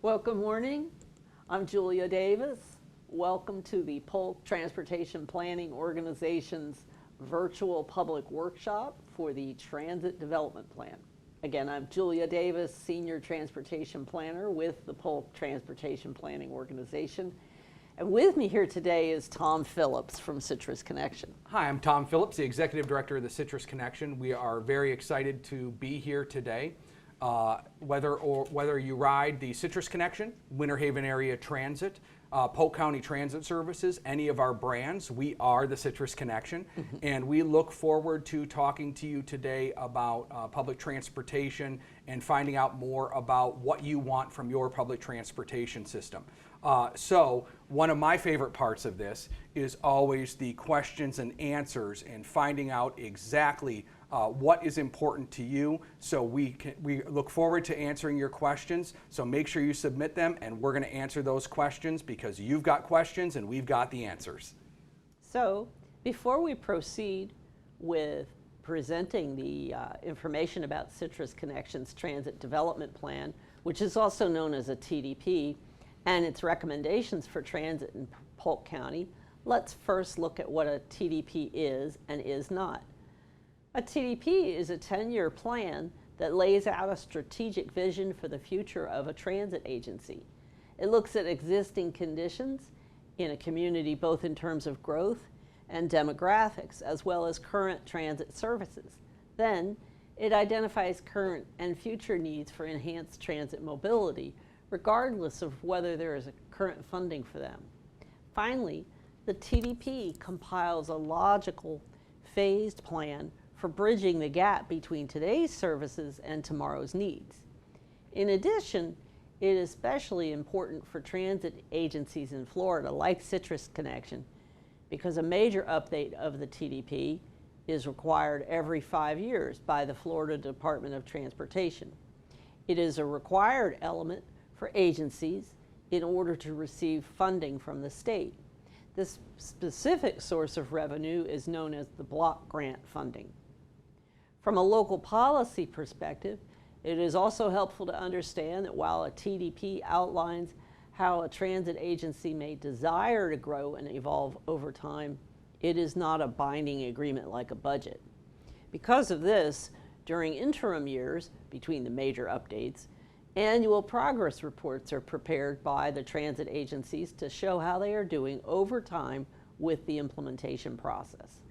Well, good morning. I'm Julia Davis. Welcome to the Polk Transportation Planning Organization's virtual public workshop for the Transit Development Plan. Again, I'm Julia Davis, Senior Transportation Planner with the Polk Transportation Planning Organization. And with me here today is Tom Phillips from Citrus Connection. Hi, I'm Tom Phillips, the Executive Director of the Citrus Connection. We are very excited to be here today. Whether you ride the Citrus Connection, Winter Haven Area Transit, Polk County Transit Services, any of our brands, we are the Citrus Connection. And we look forward to talking to you today about public transportation and finding out more about what you want from your public transportation system. So one of my favorite parts of this is always the questions and answers and finding out exactly what is important to you. So we look forward to answering your questions. So make sure you submit them, and we're going to answer those questions because you've got questions and we've got the answers. So before we proceed with presenting the information about Citrus Connection's Transit Development Plan, which is also known as a TDP, and its recommendations for transit in Polk County, let's first look at what a TDP is and is not. A TDP is a 10-year plan that lays out a strategic vision for the future of a transit agency. It looks at existing conditions in a community both in terms of growth and demographics, as well as current transit services. Then, it identifies current and future needs for enhanced transit mobility, regardless of whether there is a current funding for them. Finally, the TDP compiles a logical, phased plan for bridging the gap between today's services and tomorrow's needs. In addition, it is especially important for transit agencies in Florida, like Citrus Connection, because a major update of the TDP is required every 5 years by the Florida Department of Transportation. It is a required element for agencies in order to receive funding from the state. This specific source of revenue is known as the block grant funding. From a local policy perspective, it is also helpful to understand that while a TDP outlines how a transit agency may desire to grow and evolve over time, it is not a binding agreement like a budget. Because of this, during interim years between the major updates, annual progress reports are prepared by the transit agencies to show how they are doing over time with the implementation process.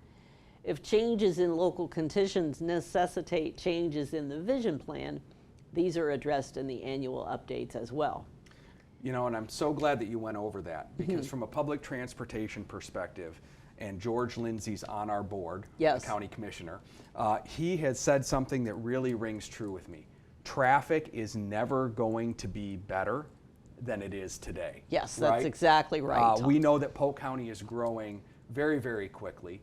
If changes in local conditions necessitate changes in the vision plan, these are addressed in the annual updates as well. You know, and I'm so glad that you went over that because from a public transportation perspective, and George Lindsay's on our board, yes, the county commissioner, he has said something that really rings true with me. Traffic is never going to be better than it is today. Yes, that's exactly right. We know that Polk County is growing very, very quickly.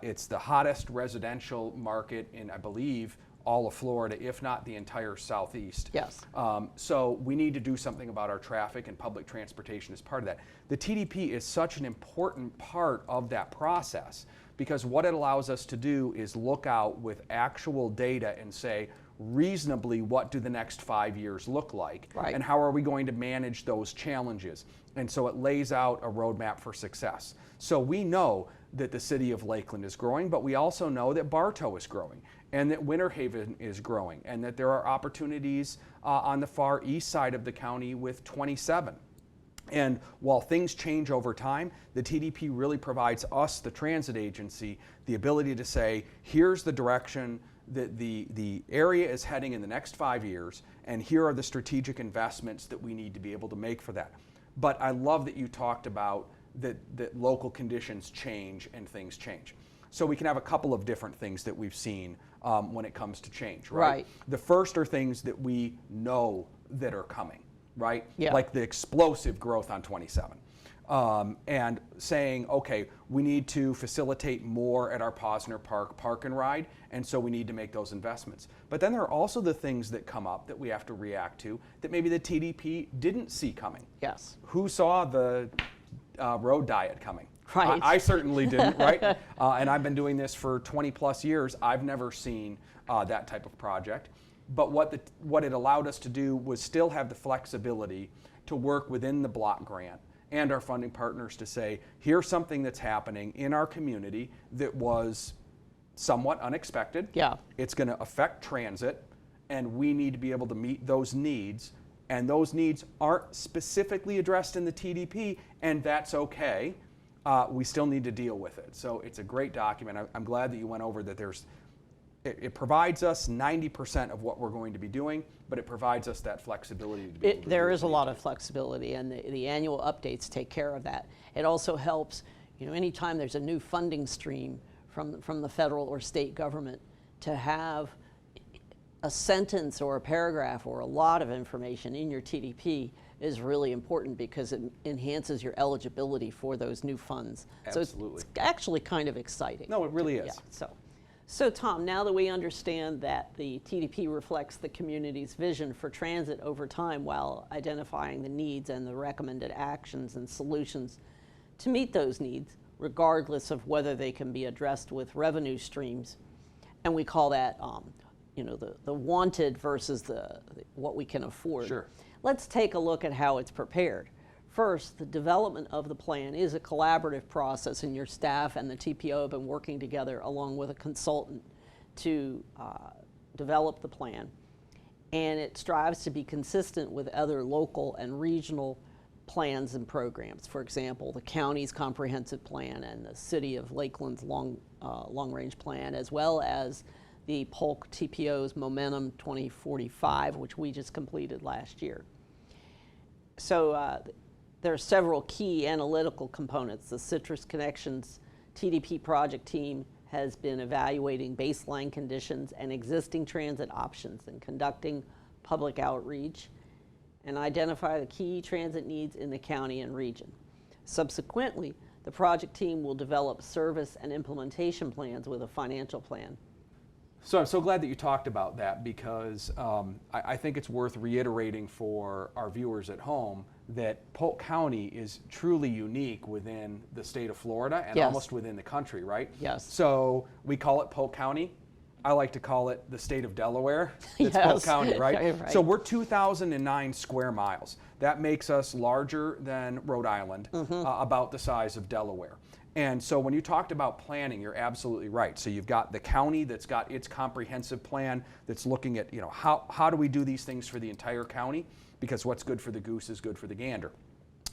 It's the hottest residential market in, I believe, all of Florida, if not the entire Southeast. Yes. So we need to do something about our traffic, and public transportation is part of that. The TDP is such an important part of that process because what it allows us to do is look out with actual data and say, reasonably, what do the next 5 years look like? Right. And how are we going to manage those challenges? And so it lays out a roadmap for success. So we know that the city of Lakeland is growing, but we also know that Bartow is growing, and that Winter Haven is growing, and that there are opportunities on the far east side of the county with 27. And while things change over time, the TDP really provides us, the transit agency, the ability to say, here's the direction that the area is heading in the next 5 years, and here are the strategic investments that we need to be able to make for that. But I love that you talked about that local conditions change and things change. So we can have a couple of different things that we've seen when it comes to change, right? The first are things that we know that are coming, right? Yeah. Like the explosive growth on 27. And saying, okay, we need to facilitate more at our Posner Park and Ride, and so we need to make those investments. But then there are also the things that come up that we have to react to that maybe the TDP didn't see coming. Yes. Who saw the road diet coming? Right. I certainly didn't, right? And I've been doing this for 20 plus years. I've never seen that type of project. but what it allowed us to do was still have the flexibility to work within the block grant and our funding partners to say, here's something that's happening in our community that was somewhat unexpected. Yeah. It's going to affect transit, and we need to be able to meet those needs. And those needs aren't specifically addressed in the TDP, and that's okay. We still need to deal with it. So it's a great document. I'm glad that you went over that. It provides us 90% of what we're going to be doing, but it provides us that flexibility to be able to There do is it. a lot of flexibility, and the annual updates take care of that. It also helps, anytime there's a new funding stream from the federal or state government, to have a sentence or a paragraph or a lot of information in your TDP is really important because it enhances your eligibility for those new funds. Absolutely. So it's actually kind of exciting. No, it really is. Yeah, so Tom, now that we understand that the TDP reflects the community's vision for transit over time while identifying the needs and the recommended actions and solutions to meet those needs, regardless of whether they can be addressed with revenue streams, and we call that the wanted versus what we can afford. Sure. Let's take a look at how it's prepared. First, the development of the plan is a collaborative process, and your staff and the TPO have been working together along with a consultant to develop the plan. And it strives to be consistent with other local and regional plans and programs. For example, the county's comprehensive plan and the city of Lakeland's long-range plan, as well as the Polk TPO's Momentum 2045, which we just completed last year. So there are several key analytical components. The Citrus Connections TDP project team has been evaluating baseline conditions and existing transit options and conducting public outreach and identify the key transit needs in the county and region. Subsequently, the project team will develop service and implementation plans with a financial plan. So I'm so glad that you talked about that because I think it's worth reiterating for our viewers at home that Polk County is truly unique within the state of Florida and Yes. almost within the country, right? Yes. So we call it Polk County. I like to call it the state of Delaware. It's Yes. Polk County, right? Right. So we're 2,009 square miles. That makes us larger than Rhode Island, about the size of Delaware. And so when you talked about planning, you're absolutely right. So you've got the county that's got its comprehensive plan that's looking at, how do we do these things for the entire county? Because what's good for the goose is good for the gander.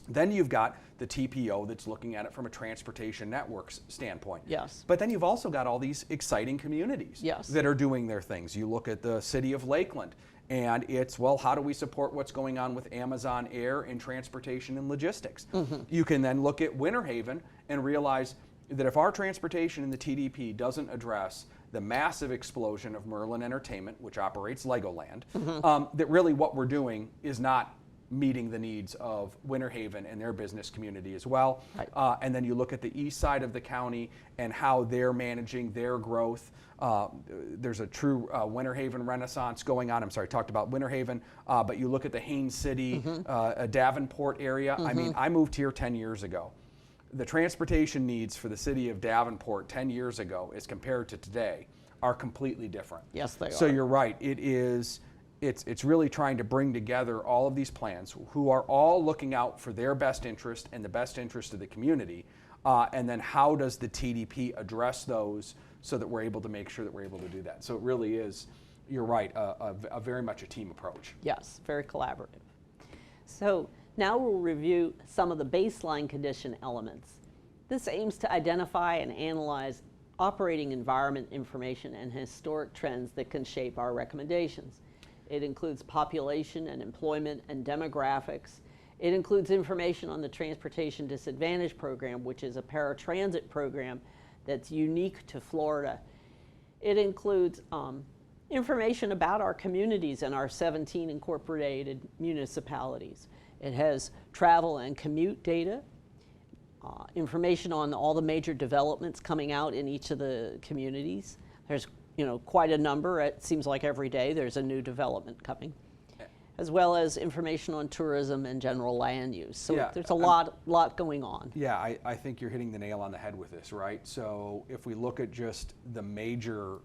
Then you've got the TPO that's looking at it from a transportation networks standpoint. Yes. But then you've also got all these exciting communities Yes. that are doing their things. You look at the city of Lakeland, and it's, well, how do we support what's going on with Amazon Air in transportation and logistics? You can then look at Winter Haven and realize that if our transportation in the TDP doesn't address the massive explosion of Merlin Entertainment, which operates Legoland, that really what we're doing is not meeting the needs of Winter Haven and their business community as well. Right. And then you look at the east side of the county and how they're managing their growth. There's a true Winter Haven renaissance going on. I'm sorry, I talked about Winter Haven, but you look at the Haines City, Davenport area. I mean, I moved here 10 years ago. The transportation needs for the city of Davenport 10 years ago as compared to today are completely different. Yes, they So are. you're right. It's really trying to bring together all of these plans who are all looking out for their best interest and the best interest of the community. And then how does the TDP address those so that we're able to make sure that we're able to do that? So it really is, you're right, a very much a team approach. Yes, very collaborative. So now we'll review some of the baseline condition elements. This aims to identify and analyze operating environment information and historic trends that can shape our recommendations. It includes population and employment and demographics. It includes information on the Transportation Disadvantage Program, which is a paratransit program that's unique to Florida. It includes information about our communities and our 17 incorporated municipalities. It has travel and commute data, information on all the major developments coming out in each of the communities. There's quite a number. It seems like every day there's a new development coming, as well as information on tourism and general land use. So Yeah, there's a lot going on. Yeah, I think you're hitting the nail on the head with this, right? So if we look at just the major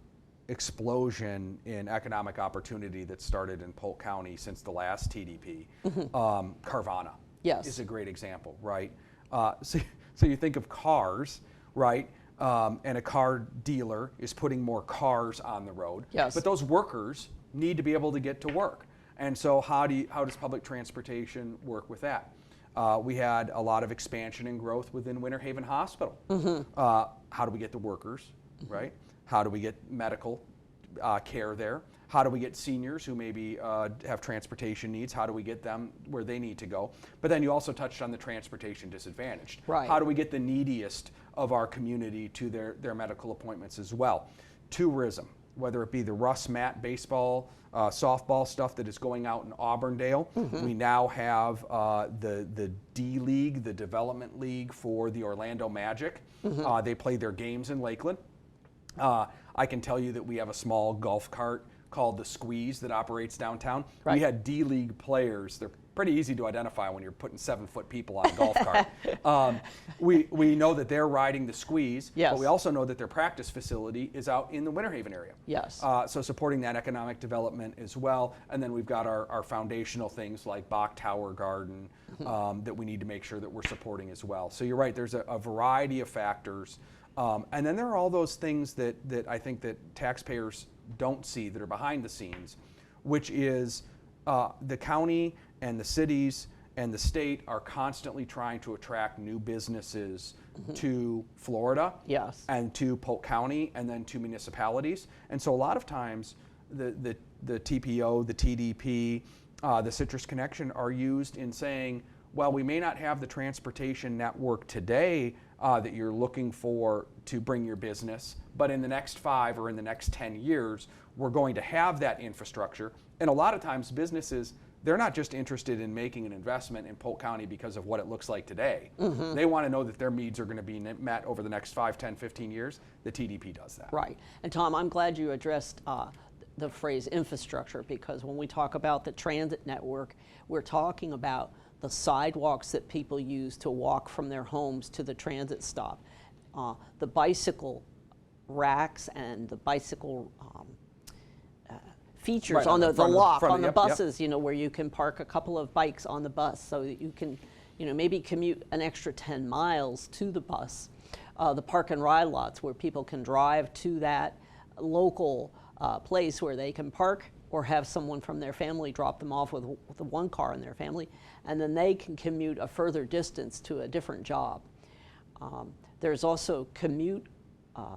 explosion in economic opportunity that started in Polk County since the last TDP. Carvana is a great example, right? So you think of cars, right? And a car dealer is putting more cars on the road. Yes. But those workers need to be able to get to work. And so how does public transportation work with that? We had a lot of expansion and growth within Winter Haven Hospital. How do we get the workers, right? How do we get medical care there? How do we get seniors who maybe have transportation needs? How do we get them where they need to go? But then you also touched on the transportation disadvantaged. Right. How do we get the neediest of our community to their medical appointments as well? Tourism, whether it be the Russ Matt baseball, softball stuff that is going out in Auburndale. We now have the D League, the development league for the Orlando Magic. They play their games in Lakeland. I can tell you that we have a small golf cart called the Squeeze that operates downtown. Right. We had D League players. They're pretty easy to identify when you're putting 7-foot people on a golf cart. We know that they're riding the Squeeze, but we also know that their practice facility is out in the Winter Haven area. So supporting that economic development as well. And then we've got our foundational things like Bach Tower Garden that we need to make sure that we're supporting as well. So you're right, there's a variety of factors. And then there are all those things that I think that taxpayers don't see that are behind the scenes, which is the county and the cities and the state are constantly trying to attract new businesses to Florida and to Polk County and then to municipalities. And so a lot of times the TPO, the TDP, the Citrus Connection are used in saying, well, we may not have the transportation network today that you're looking for to bring your business, but in the next 5 or in the next 10 years, we're going to have that infrastructure. And a lot of times businesses, they're not just interested in making an investment in Polk County because of what it looks like today. They want to know that their needs are going to be met over the next 5, 10, 15 years. The TDP does that. Right. And Tom, I'm glad you addressed the phrase infrastructure, because when we talk about the transit network, we're talking about the sidewalks that people use to walk from their homes to the transit stop, the bicycle racks and the bicycle features on the lock on the buses, you know, where you can park a couple of bikes on the bus so that you can, you know, maybe commute an extra 10 miles to the bus. The park and ride lots where people can drive to that local place where they can park or have someone from their family drop them off with the one car in their family, and then they can commute a further distance to a different job. There's also commute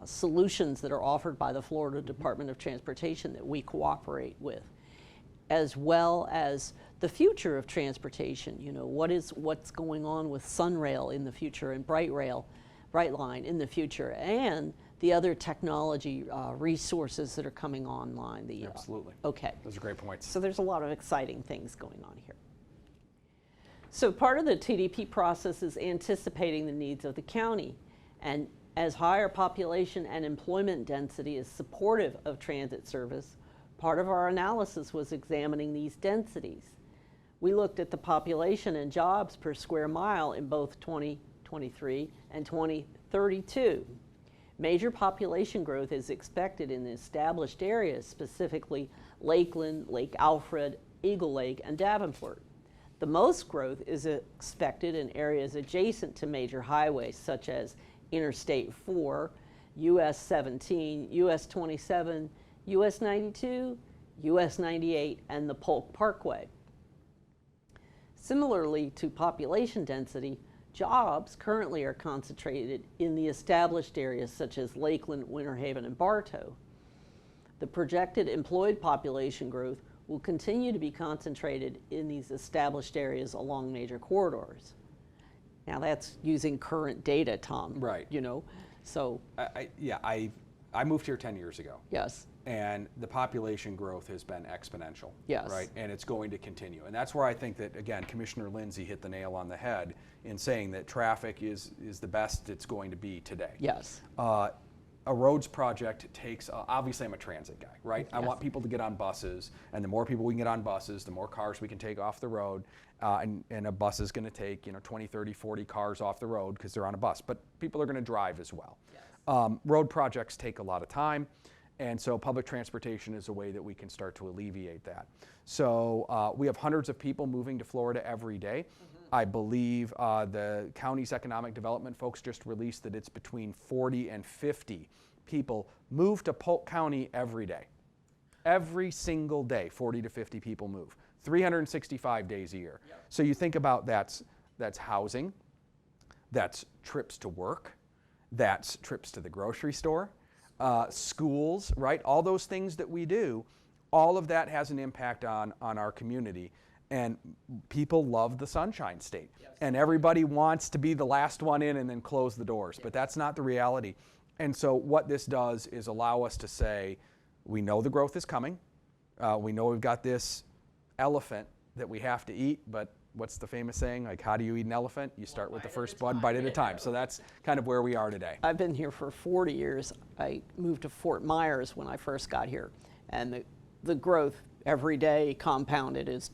solutions that are offered by the Florida Department of Transportation that we cooperate with, as well as the future of transportation. You know, what's going on with Sunrail in the future and Brightline in the future, and the other technology resources that are coming online. Absolutely. Okay. Those are great points. So there's a lot of exciting things going on here. So part of the TDP process is anticipating the needs of the county, and as higher population and employment density is supportive of transit service, part of our analysis was examining these densities. We looked at the population and jobs per square mile in both 2023 and 2032. Major population growth is expected in the established areas, specifically Lakeland, Lake Alfred, Eagle Lake, and Davenport. The most growth is expected in areas adjacent to major highways such as Interstate 4, US 17, US 27, US 92, US 98, and the Polk Parkway. Similarly to population density, jobs currently are concentrated in the established areas such as Lakeland, Winter Haven, and Bartow. The projected employed population growth will continue to be concentrated in these established areas along major corridors. Now that's using current data, Tom. Right. You know, so. I moved here 10 years ago. Yes. And the population growth has been exponential. Yes. Right. And it's going to continue. And that's where I think that, again, Commissioner Lindsay hit the nail on the head in saying that traffic is the best it's going to be today. Yes. A roads project takes, obviously I'm a transit guy, right? Yes. I want people to get on buses, and the more people we can get on buses, the more cars we can take off the road, and a bus is gonna take 20, 30, 40 cars off the road because they're on a bus, but people are gonna drive as well. Yes. Road projects take a lot of time, And so public transportation is a way that we can start to alleviate that. So we have hundreds of people moving to Florida every day. I believe the county's economic development folks just released that it's between 40 and 50 people move to Polk County every day. Every single day, 40 to 50 people move, 365 days a year. Yep. So you think about that's housing, that's trips to work, that's trips to the grocery store, schools, right? All those things that we do, all of that has an impact on our community. And people love the Sunshine State. Yes. And everybody wants to be the last one in and then close the doors. Yes. But that's not the reality. And so what this does is allow us to say, we know the growth is coming. We know we've got this elephant that we have to eat, but what's the famous saying? Like, how do you eat an elephant? You start with the first one bite at a time. So that's kind of where we are today. I've been here for 40 years. I moved to Fort Myers when I first got here. And the growth every day compounded is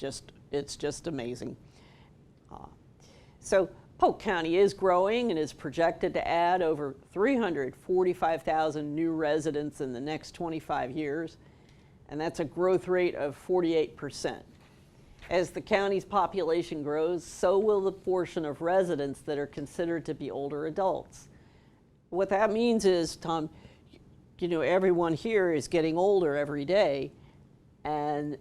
it's just amazing. So Polk County is growing and is projected to add over 345,000 new residents in the next 25 years, and that's a growth rate of 48%. As the county's population grows, so will the portion of residents that are considered to be older adults. What that means is, Tom, you know, everyone here is getting older every day, and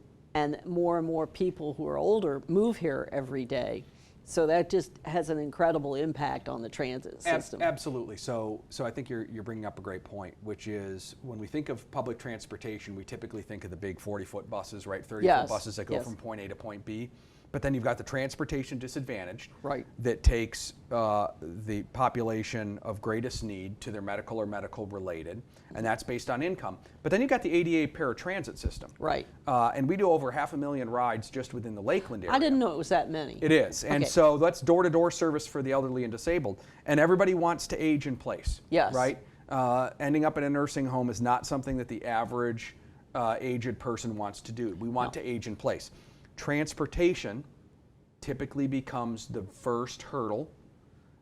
more people who are older move here every day. So that just has an incredible impact on the transit system. Absolutely. So I think you're bringing up a great point, which is when we think of public transportation, we typically think of the big 40-foot buses, right? 30-foot buses that go from point A to point B. But then you've got the transportation disadvantaged, right, that takes the population of greatest need to their medical or medical related, and that's based on income. But then you've got the ADA paratransit system. Right. And we do over 500,000 rides just within the Lakeland area. I didn't know it was that many. It is. And so that's door-to-door service for the elderly and disabled. And everybody wants to age in place. Yes. Right? Ending up in a nursing home is not something that the average aged person wants to do. We want to age in place. Transportation typically becomes the first hurdle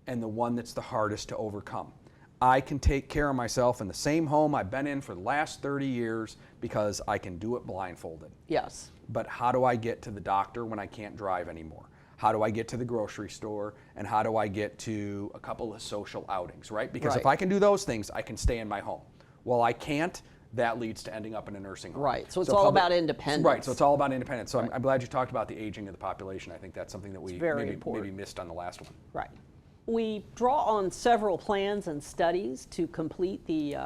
and the one that's the hardest to overcome. I can take care of myself in the same home I've been in for the last 30 years because I can do it blindfolded. Yes. But how do I get to the doctor when I can't drive anymore? How do I get to the grocery store? And how do I get to a couple of social outings, right? Because if I can do those things, I can stay in my home. Well, I can't. That leads to ending up in a nursing home. Right, so it's all about independence. Right, so it's all about independence. So I'm glad you talked about the aging of the population. I think that's something that we maybe missed on the last one. Right. We draw on several plans and studies to complete the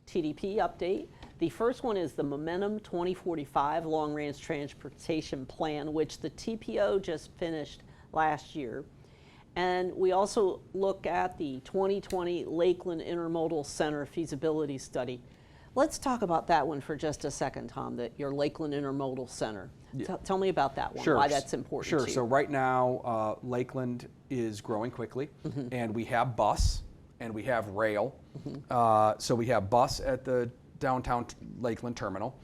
TDP update. The first one is the Momentum 2045 Long Range Transportation Plan, which the TPO just finished last year. And we also look at the 2020 Lakeland Intermodal Center feasibility study. Let's talk about that one for just a second, Tom, your Lakeland Intermodal Center. Yeah. Tell me about that one, why that's important to you. Sure, so right now, Lakeland is growing quickly, and we have bus, and we have rail. So we have bus at the downtown Lakeland terminal.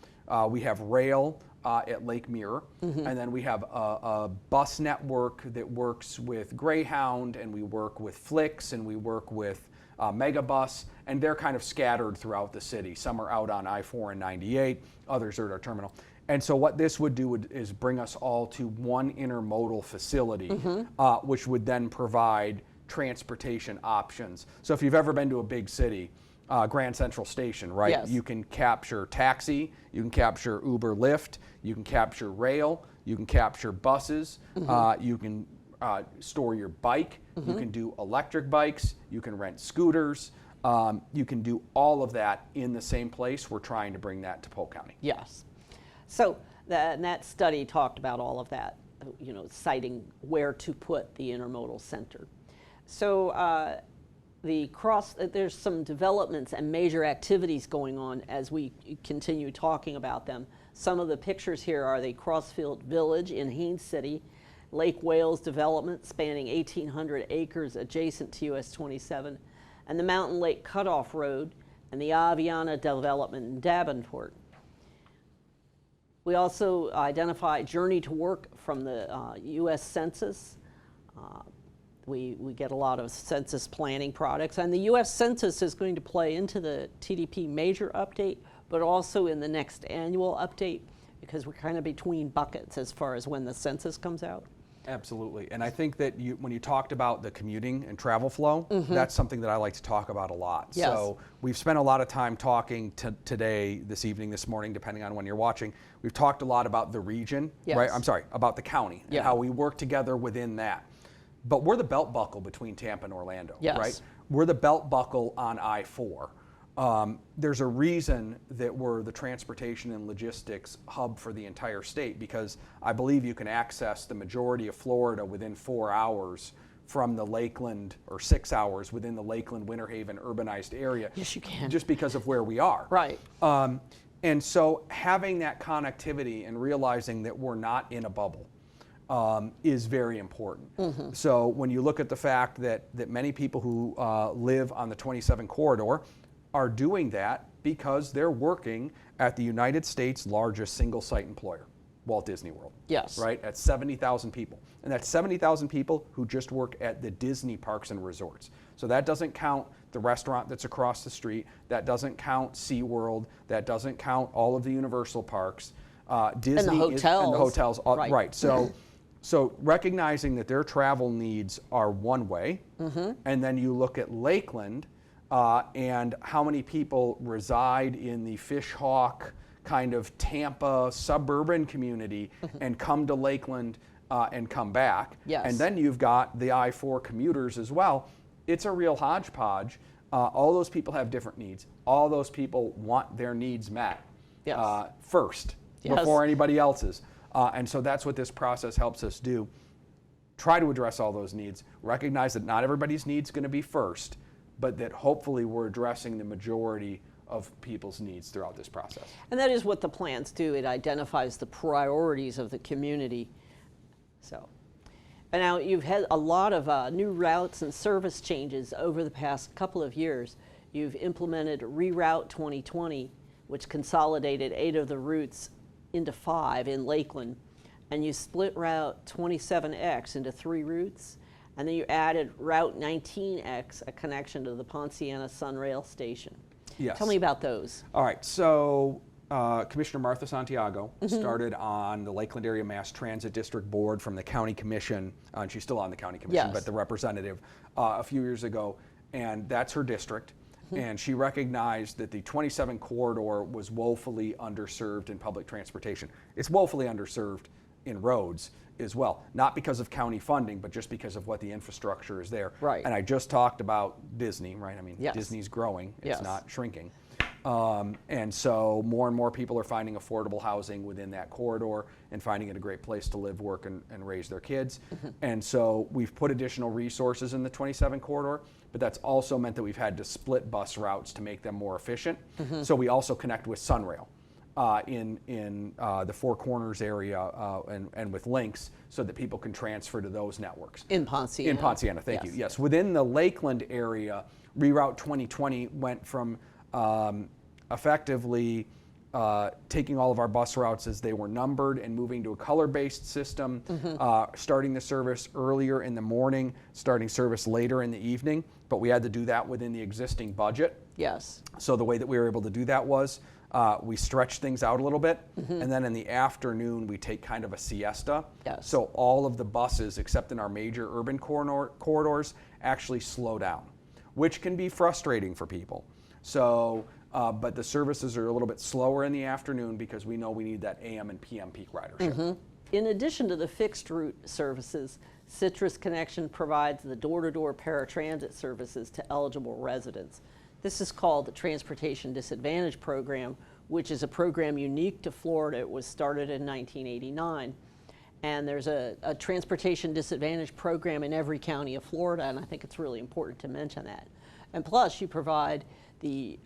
We have rail at Lake Mirror, and then we have a bus network that works with Greyhound, and we work with Flix, and we work with Megabus, and they're kind of scattered throughout the city. Some are out on I-4 and 98, others are at our terminal. And so what this would do is bring us all to one intermodal facility, which would then provide transportation options. So if you've ever been to a big city, Grand Central Station, right? Yes. You can capture taxi, you can capture Uber, Lyft, you can capture rail, you can capture buses, you can store your bike, you can do electric bikes, you can rent scooters, you can do all of that in the same place. We're trying to bring that to Polk County. Yes. So that study talked about all of that, you know, citing where to put the intermodal center. So there's some developments and major activities going on as we continue talking about them. Some of the pictures here are the Crossfield Village in Haines City, Lake Wales development spanning 1,800 acres adjacent to US 27, and the Mountain Lake Cutoff Road and the Aviana development in Davenport. We also identify Journey to Work from the US Census, We get a lot of census planning products, and the U.S. Census is going to play into the TDP major update, but also in the next annual update, because we're kind of between buckets as far as when the census comes out. Absolutely. And I think that when you talked about the commuting and travel flow, that's something that I like to talk about a lot. Yes. So we've spent a lot of time talking today, this evening, this morning, depending on when you're watching. We've talked a lot about the region, Yes. right? I'm sorry, about the county and how we work together within that. But we're the belt buckle between Tampa and Orlando, Yes. right? We're the belt buckle on I-4. There's a reason that we're the transportation and logistics hub for the entire state, because I believe you can access the majority of Florida within 4 hours from the Lakeland, or 6 hours within the Lakeland, Winter Haven urbanized area. Yes, you can. Just because of where we are. Right. And so having that connectivity and realizing that we're not in a bubble is very important. So when you look at the fact that many people who live on the 27 corridor are doing that because they're working at the United States' largest single site employer, Walt Disney World. Yes. Right? At 70,000 people. And that's 70,000 people who just work at the Disney parks and resorts. So that doesn't count the restaurant that's across the street. That doesn't count SeaWorld. That doesn't count all of the Universal parks. Disney and the hotels. And the hotels. Right. So recognizing that their travel needs are one way, and then you look at Lakeland, and how many people reside in the Fishhawk kind of Tampa suburban community and come to Lakeland and come back. Yes. And then you've got the I-4 commuters as well. It's a real hodgepodge. All those people have different needs. All those people want their needs met first before anybody else's. And so that's what this process helps us do. Try to address all those needs. Recognize that not everybody's needs going to be first, but that hopefully we're addressing the majority of people's needs throughout this process. And that is what the plans do. It identifies the priorities of the community. So, and now you've had a lot of new routes and service changes over the past couple of years. You've implemented Reroute 2020, which consolidated 8 of the routes into 5 in Lakeland, and you split Route 27X into 3 routes. And then you added Route 19X, a connection to the Ponciana Sunrail Station. Yes. Tell me about those. All right. So Commissioner Martha Santiago started on the Lakeland Area Mass Transit District Board from the County Commission, and she's still on the County Commission, but the representative a few years ago, and that's her district. And she recognized that the 27 corridor was woefully underserved in public transportation. It's woefully underserved in roads as well, not because of county funding, but just because of what the infrastructure is there. Right. And I just talked about Disney, right? I mean, Yes. Disney's growing, it's Yes. not shrinking. And so more and more people are finding affordable housing within that corridor and finding it a great place to live, work, and raise their kids. And so we've put additional resources in the 27 corridor, but that's also meant that we've had to split bus routes to make them more efficient. So we also connect with Sunrail in the Four Corners area and with links so that people can transfer to those networks. In Ponciana. In Ponciana, thank you. Yes, within the Lakeland area, Reroute 2020 went from effectively taking all of our bus routes as they were numbered and moving to a color-based system, starting the service earlier in the morning, starting service later in the evening, but we had to do that within the existing budget. Yes. So the way that we were able to do that was we stretched things out a little bit, and then in the afternoon we take kind of a siesta. Yes. So all of the buses, except in our major urban corridors, actually slow down, which can be frustrating for people. So, but the services are a little bit slower in the afternoon because we know we need that AM and PM peak ridership. In addition to the fixed route services, Citrus Connection provides the door-to-door paratransit services to eligible residents. This is called the Transportation Disadvantage Program, which is a program unique to Florida. It was started in 1989. And there's a Transportation Disadvantage Program in every county of Florida, and I think it's really important to mention that. And plus, you provide the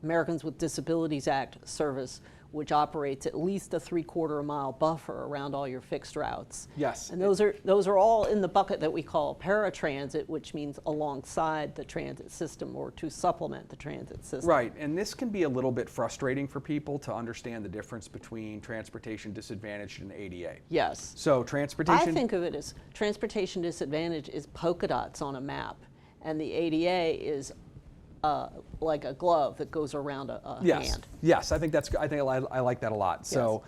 Americans with Disabilities Act service, which operates at least a 3/4 mile buffer around all your fixed routes. Yes. And those are all in the bucket that we call paratransit, which means alongside the transit system or to supplement the transit system. Right, and this can be a little bit frustrating for people to understand the difference between transportation disadvantaged and ADA. Yes. So transportation... I think of it as transportation disadvantage is polka dots on a map, and the ADA is like a glove that goes around a hand. Yes, I think I like that a lot. Yes. So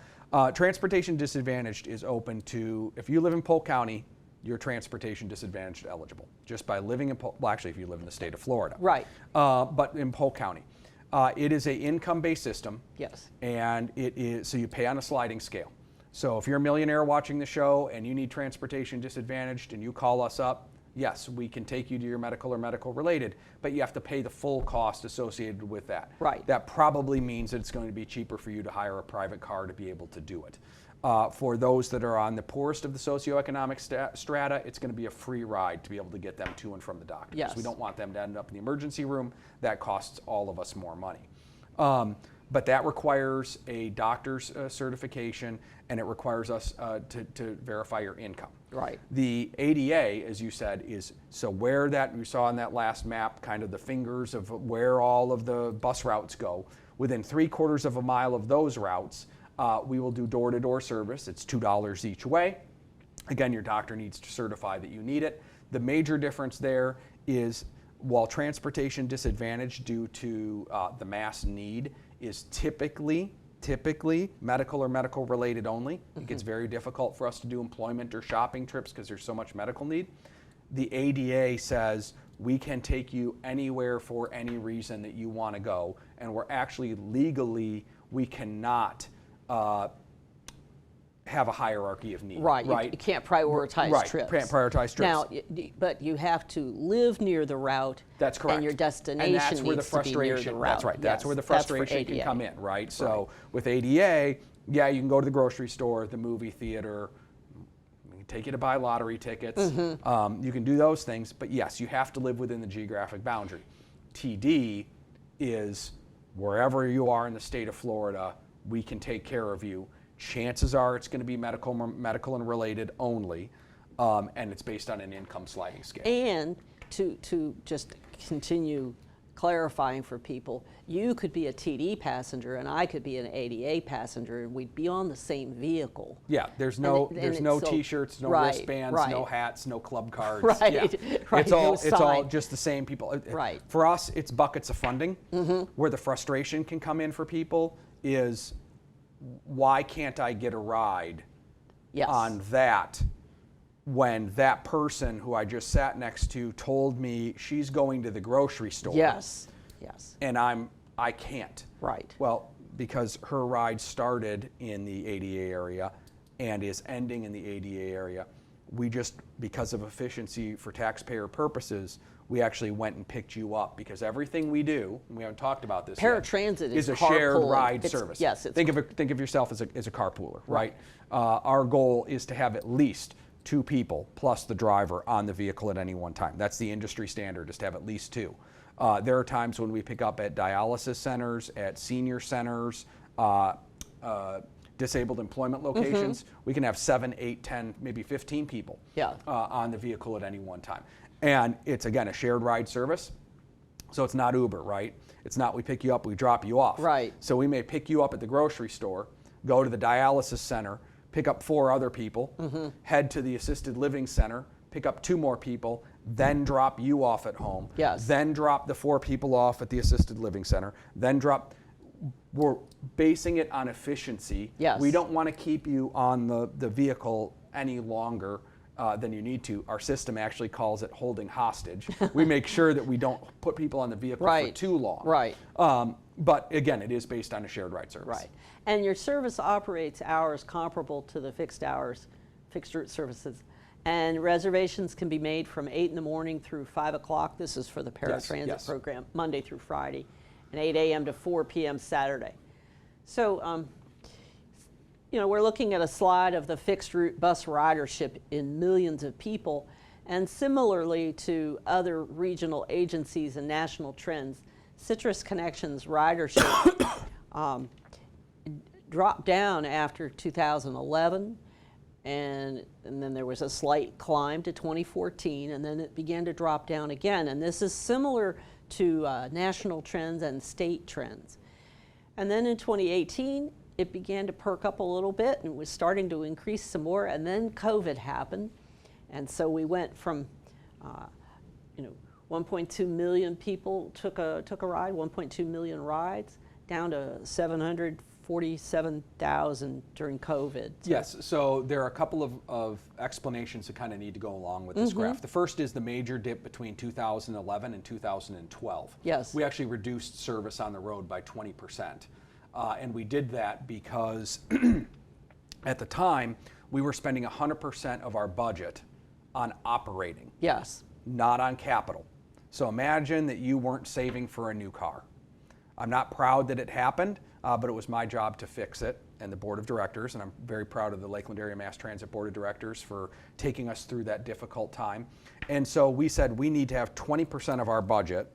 transportation disadvantaged is open to, if you live in Polk County, you're transportation disadvantaged eligible, just by living in Polk, well actually if you live in the state of Florida. Right. But in Polk County. It is a income-based system. Yes. And it is, so you pay on a sliding scale. So if you're a millionaire watching the show and you need transportation disadvantaged and you call us up, yes, we can take you to your medical or medical related, but you have to pay the full cost associated with that. Right. That probably means that it's going to be cheaper for you to hire a private car to be able to do it. For those that are on the poorest of the socioeconomic strata, it's going to be a free ride to be able to get them to and from the doctor. Yes. Because we don't want them to end up in the emergency room. That costs all of us more money. But that requires a doctor's certification, and it requires us to verify your income. Right. The ADA, as you said, is so where that you saw on that last map, kind of the fingers of where all of the bus routes go. Within 3/4 mile of those routes, we will do door-to-door service. It's $2 each way. Again, your doctor needs to certify that you need it. The major difference there is while transportation disadvantage due to the mass need is typically medical or medical related only. It gets very difficult for us to do employment or shopping trips because there's so much medical need. The ADA says we can take you anywhere for any reason that you want to go, and we're actually legally, we cannot have a hierarchy of need. Right. You can't prioritize trips. Can't prioritize trips. Now, but you have to live near the route. That's correct. And your destination and that's where needs the frustration, to be near the route. That's right. That's where the frustration can come in, right? So Right. with ADA, yeah, you can go to the grocery store, the movie theater, we can take you to buy lottery tickets. You can do those things, but yes, you have to live within the geographic boundary. TD is wherever you are in the state of Florida, we can take care of you. Chances are it's going to be medical and related only, and it's based on an income sliding scale. And to just continue clarifying for people, you could be a TD passenger and I could be an ADA passenger, and we'd be on the same vehicle. Yeah, there's no T-shirts, no wristbands, no hats, no club cards. Right, yeah. Right. It's all just the same people. Right. For us, it's buckets of funding. Where the frustration can come in for people is, why can't I get a ride on that when that person who I just sat next to told me she's going to the grocery store? Yes. And I can't. Right. Well, because her ride started in the ADA area and is ending in the ADA area, we just, because of efficiency for taxpayer purposes, we actually went and picked you up, because everything we do, and we haven't talked about this paratransit yet, is a carpool. shared ride service. Yes. Think of yourself as a carpooler, right? Our goal is to have at least 2 people plus the driver on the vehicle at any one time. That's the industry standard, is to have at least 2. There are times when we pick up at dialysis centers, at senior centers, disabled employment locations. We can have 7, 8, 10, maybe 15 people on the vehicle at any one time. And it's, again, a shared ride service. So it's not Uber, right? It's not we pick you up, we drop you off. Right. So we may pick you up at the grocery store, go to the dialysis center, pick up 4 other people, head to the assisted living center, pick up 2 more people, then drop you off at home. Yes. Then drop the 4 people off at the assisted living center, then drop. We're basing it on efficiency. Yes. We don't want to keep you on the vehicle any longer than you need to. Our system actually calls it holding hostage. We make sure that we don't put people on the vehicle for too long. Right. But again, it is based on a shared ride service. Right. And your service operates hours comparable to the fixed route services. And reservations can be made from 8 in the morning through 5 o'clock. This is for the paratransit program, Monday through Friday, and 8 a.m. to 4 p.m. Saturday. So, we're looking at a slide of the fixed route bus ridership in millions of people. And similarly to other regional agencies and national trends, Citrus Connections ridership dropped down after 2011, and then there was a slight climb to 2014, and then it began to drop down again. And this is similar to national trends and state trends. And then in 2018, it began to perk up a little bit and was starting to increase some more, and then COVID happened. And so we went from, 1.2 million people took a ride, 1.2 million rides, down to 747,000 during COVID. Yes, so there are a couple of explanations that kind of need to go along with this graph. The first is the major dip between 2011 and 2012. Yes. We actually reduced service on the road by 20%. And we did that because at the time, we were spending 100% of our budget on operating. Yes. Not on capital. So imagine that you weren't saving for a new car. I'm not proud that it happened, but it was my job to fix it, and the board of directors, and I'm very proud of the Lakeland Area Mass Transit Board of Directors for taking us through that difficult time. And so we said we need to have 20% of our budget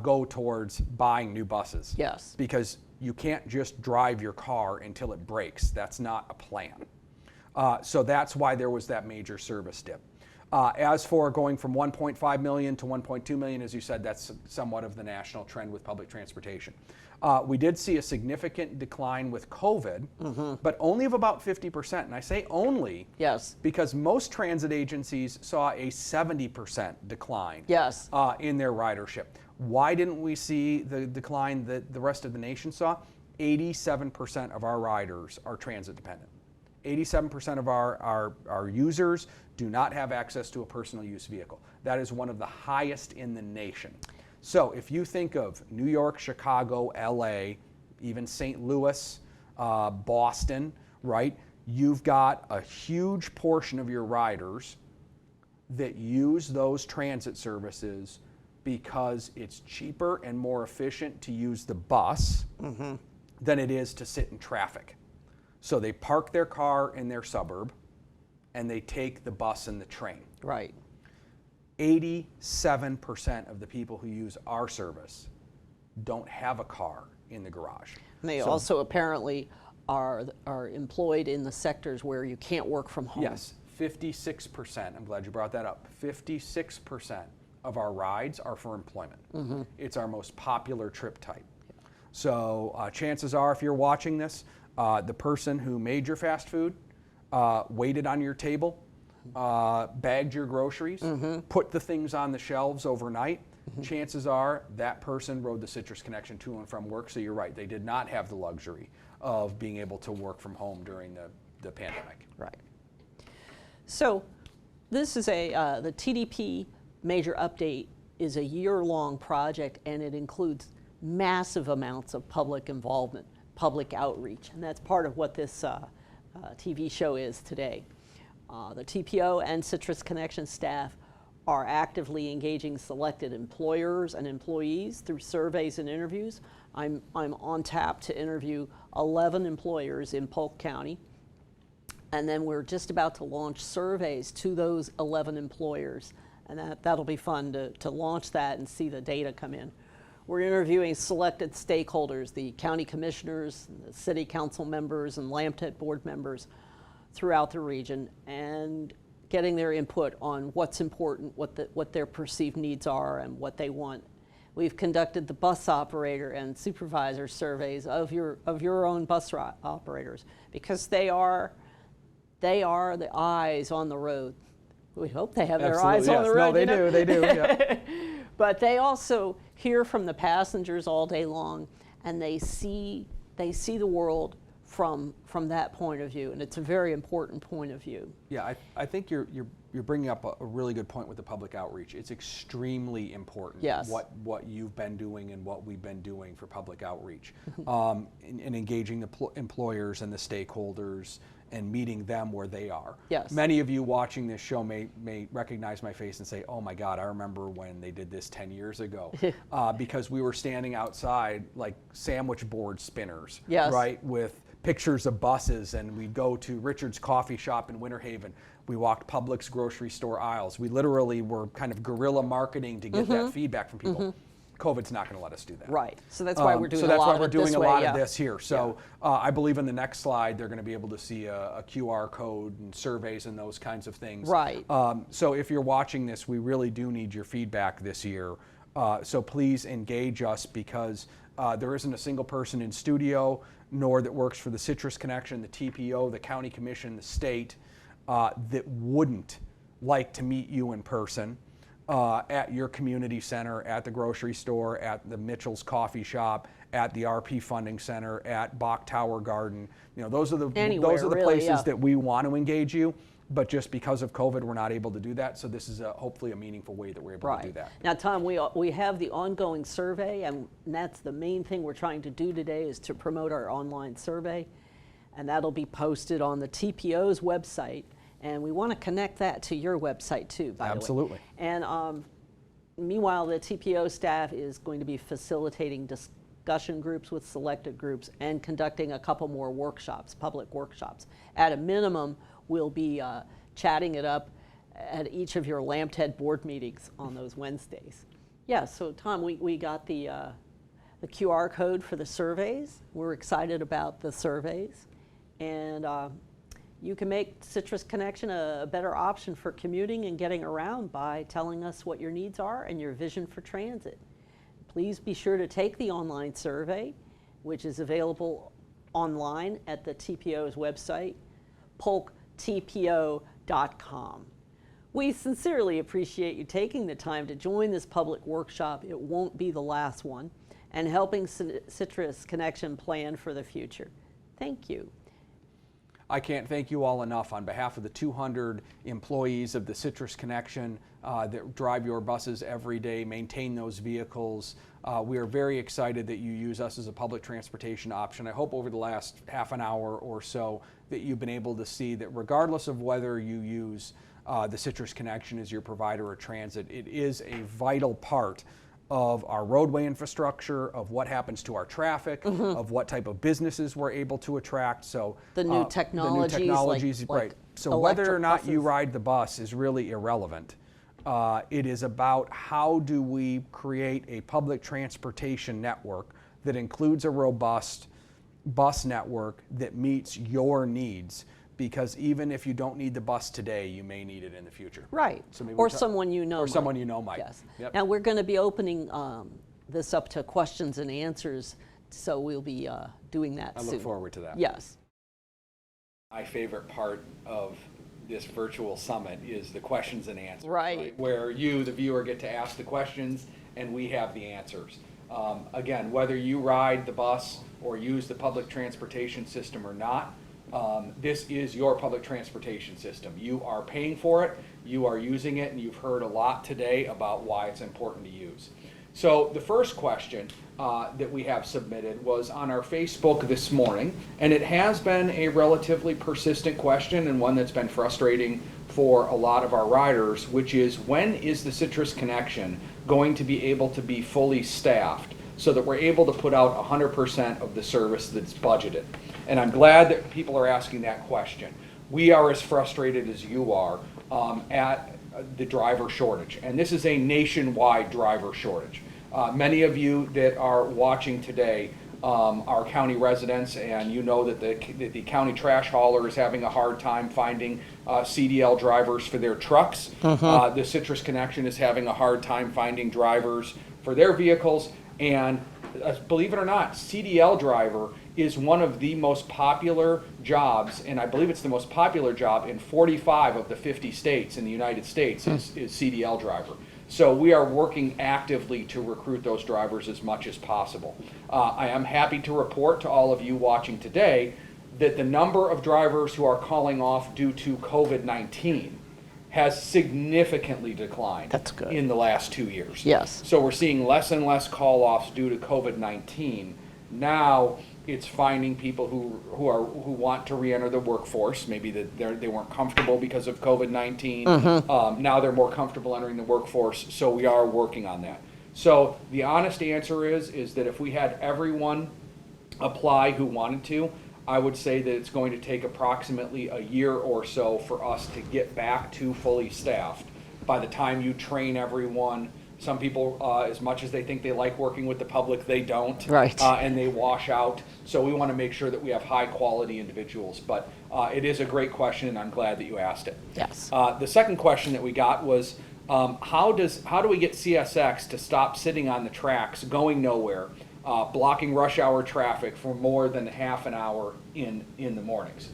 go towards buying new buses. Yes. Because you can't just drive your car until it breaks. That's not a plan. So that's why there was that major service dip. As for going from 1.5 million to 1.2 million, as you said, that's somewhat of the national trend with public transportation. We did see a significant decline with COVID, but only of about 50%. And I say only because most transit agencies saw a 70% decline in their ridership. Why didn't we see the decline that the rest of the nation saw? 87% of our riders are transit dependent. 87% of our users do not have access to a personal use vehicle. That is one of the highest in the nation. So if you think of New York, Chicago, LA, even St. Louis, Boston, right? You've got a huge portion of your riders that use those transit services because it's cheaper and more efficient to use the bus than it is to sit in traffic. So they park their car in their suburb and they take the bus and the train. Right. 87% of the people who use our service don't have a car in the garage. And they also apparently are employed in the sectors where you can't work from home. Yes, 56%. I'm glad you brought that up. 56% of our rides are for employment. It's our most popular trip type. So chances are, if you're watching this, the person who made your fast food, waited on your table, bagged your groceries, put the things on the shelves overnight, chances are that person rode the Citrus Connection to and from work. So you're right, they did not have the luxury of being able to work from home during the pandemic. Right. So this is the TDP major update is a year-long project, and it includes massive amounts of public involvement, public outreach, and that's part of what this TV show is today. The TPO and Citrus Connection staff are actively engaging selected employers and employees through surveys and interviews. I'm on tap to interview 11 employers in Polk County, and then we're just about to launch surveys to those 11 employers, and that'll be fun to launch that and see the data come in. We're interviewing selected stakeholders, the county commissioners, the city council members, and LAMTET board members throughout the region, and getting their input on what's important, what their perceived needs are, and what they want. We've conducted the bus operator and supervisor surveys of your own bus operators, because they are the eyes on the road. We hope they have their eyes on the road. No, they do. Yeah. But they also hear from the passengers all day long, and they see the world from that point of view, and it's a very important point of view. Yeah, I think you're bringing up a really good point with the public outreach. It's extremely important. Yes. What you've been doing and what we've been doing for public outreach, in engaging the employers and the stakeholders and meeting them where they are. Yes. Many of you watching this show may recognize my face and say, "Oh my God, I remember when they did this 10 years ago," because we were standing outside like sandwich board spinners, right, with pictures of buses, and we'd go to Richard's Coffee Shop in Winter Haven. We walked Publix grocery store aisles. We literally were kind of guerrilla marketing to get that feedback from people. COVID's not going to let us do that. Right. So that's why we're doing so that's a lot why of we're it doing this a way, lot yeah. of this here. So I believe in the next slide they're going to be able to see a QR code and surveys and those kinds of things. Right. So if you're watching this, we really do need your feedback this year. So please engage us, because there isn't a single person in studio, nor that works for the Citrus Connection, the TPO, the County Commission, the state, that wouldn't like to meet you in person at your community center, at the grocery store, at the Mitchell's Coffee Shop, at the RP Funding Center, at Bach Tower Garden. You know, those are the Anywhere, really, places yeah. that we want to engage you. But just because of COVID, we're not able to do that. So this is hopefully a meaningful way that we're able to do that. Now, Tom, we have the ongoing survey, and that's the main thing we're trying to do today, is to promote our online survey. And that'll be posted on the TPO's website. And we want to connect that to your website too, by the way. Absolutely. And meanwhile, the TPO staff is going to be facilitating discussion groups with selected groups and conducting a couple more workshops, public workshops. At a minimum, we'll be chatting it up at each of your Lambhead board meetings on those Wednesdays. Yeah, so Tom, we got the QR code for the surveys. We're excited about the surveys. And you can make Citrus Connection a better option for commuting and getting around by telling us what your needs are and your vision for transit. Please be sure to take the online survey, which is available online at the TPO's website, polktpo.com. We sincerely appreciate you taking the time to join this public workshop. It won't be the last one, and helping Citrus Connection plan for the future. Thank you. I can't thank you all enough on behalf of the 200 employees of the Citrus Connection that drive your buses every day, maintain those vehicles. We are very excited that you use us as a public transportation option. I hope over the last half an hour or so that you've been able to see that regardless of whether you use the Citrus Connection as your provider of transit, it is a vital part of our roadway infrastructure, of what happens to our traffic, of what type of businesses we're able to attract. So the new technologies, right. So electric whether or not buses. you ride the bus is really irrelevant. It is about how do we create a public transportation network that includes a robust bus network that meets your needs. Because even if you don't need the bus today, you may need it in the future. Right, So maybe or someone you know or might. someone you know might. Yes. Yep. Now we're going to be opening this up to questions and answers, so we'll be doing that I soon. look forward to that. Yes. My favorite part of this virtual summit is the questions and answers. Right. Where you, the viewer, get to ask the questions and we have the answers. Again, whether you ride the bus or use the public transportation system or not, this is your public transportation system. You are paying for it, you are using it, and you've heard a lot today about why it's important to use. So the first question that we have submitted was on our Facebook this morning, and it has been a relatively persistent question and one that's been frustrating for a lot of our riders, which is, when is the Citrus Connection going to be able to be fully staffed so that we're able to put out 100% of the service that's budgeted? And I'm glad that people are asking that question. We are as frustrated as you are at the driver shortage, and this is a nationwide driver shortage. Many of you that are watching today are county residents, and you know that the county trash hauler is having a hard time finding CDL drivers for their trucks. The Citrus Connection is having a hard time finding drivers for their vehicles, and believe it or not, CDL driver is one of the most popular jobs, and I believe it's the most popular job in 45 of the 50 states in the United States is CDL driver. So we are working actively to recruit those drivers as much as possible. I am happy to report to all of you watching today that the number of drivers who are calling off due to COVID-19 has significantly declined. That's good. In the last 2 years. Yes. So we're seeing less and less call-offs due to COVID-19. Now it's finding people who want to re-enter the workforce. Maybe that they weren't comfortable because of COVID-19. Now they're more comfortable entering the workforce. So we are working on that. So the honest answer is that if we had everyone apply who wanted to, I would say that it's going to take approximately a year or so for us to get back to fully staffed. By the time you train everyone, Some people, as much as they think they like working with the public, they don't. Right. And they wash out. So we want to make sure that we have high-quality individuals. But it is a great question, and I'm glad that you asked it. Yes. The second question that we got was, how do we get CSX to stop sitting on the tracks, going nowhere, blocking rush hour traffic for more than half an hour in the mornings?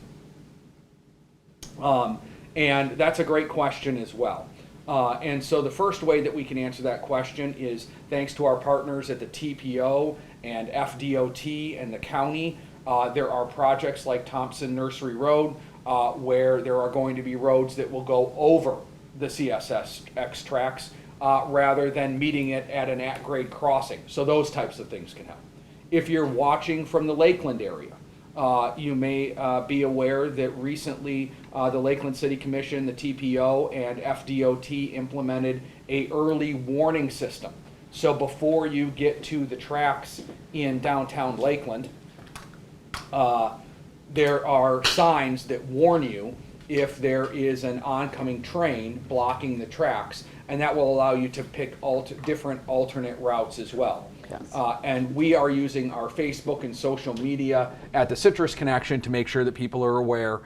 And that's a great question as well. And so the first way that we can answer that question is thanks to our partners at the TPO and FDOT and the county. There are projects like Thompson Nursery Road where there are going to be roads that will go over the CSX tracks rather than meeting it at an at-grade crossing. So those types of things can help. If you're watching from the Lakeland area, you may be aware that recently the Lakeland City Commission, the TPO, and FDOT implemented a early warning system. So before you get to the tracks in downtown Lakeland, there are signs that warn you if there is an oncoming train blocking the tracks, and that will allow you to pick different alternate routes as well. Yes. And we are using our Facebook and social media at the Citrus Connection to make sure that people are aware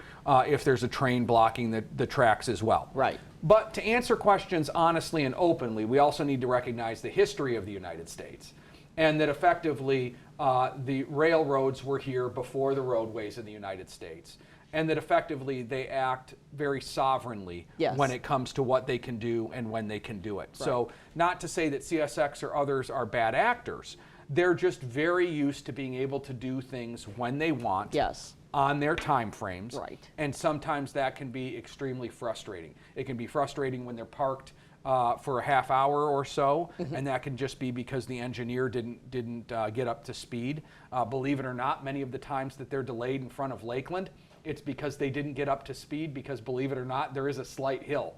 if there's a train blocking the tracks as well. Right. But to answer questions honestly and openly, we also need to recognize the history of the United States, and that effectively the railroads were here before the roadways in the United States, and that effectively they act very sovereignly Yes. when it comes to what they can do and when they can do it. Right. So not to say that CSX or others are bad actors, they're just very used to being able to do things when they want. Yes. On their time frames. Right. And sometimes that can be extremely frustrating. It can be frustrating when they're parked for a half hour or so, and that can just be because the engineer didn't get up to speed. Believe it or not, many of the times that they're delayed in front of Lakeland, it's because they didn't get up to speed, because believe it or not, there is a slight hill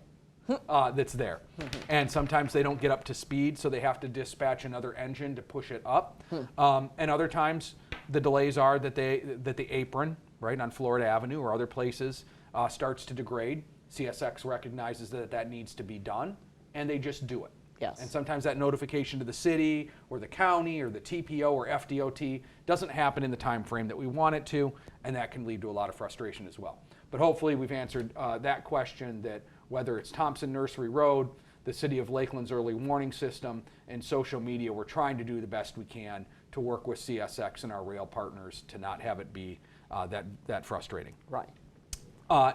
that's there. And sometimes they don't get up to speed, so they have to dispatch another engine to push it up. And other times the delays are that the apron, right, on Florida Avenue or other places starts to degrade. CSX recognizes that needs to be done, and they just do it. Yes. And sometimes that notification to the city or the county or the TPO or FDOT doesn't happen in the time frame that we want it to, and that can lead to a lot of frustration as well. But hopefully we've answered that question, that whether it's Thompson Nursery Road, the City of Lakeland's early warning system, and social media, we're trying to do the best we can to work with CSX and our rail partners to not have it be that frustrating. Right.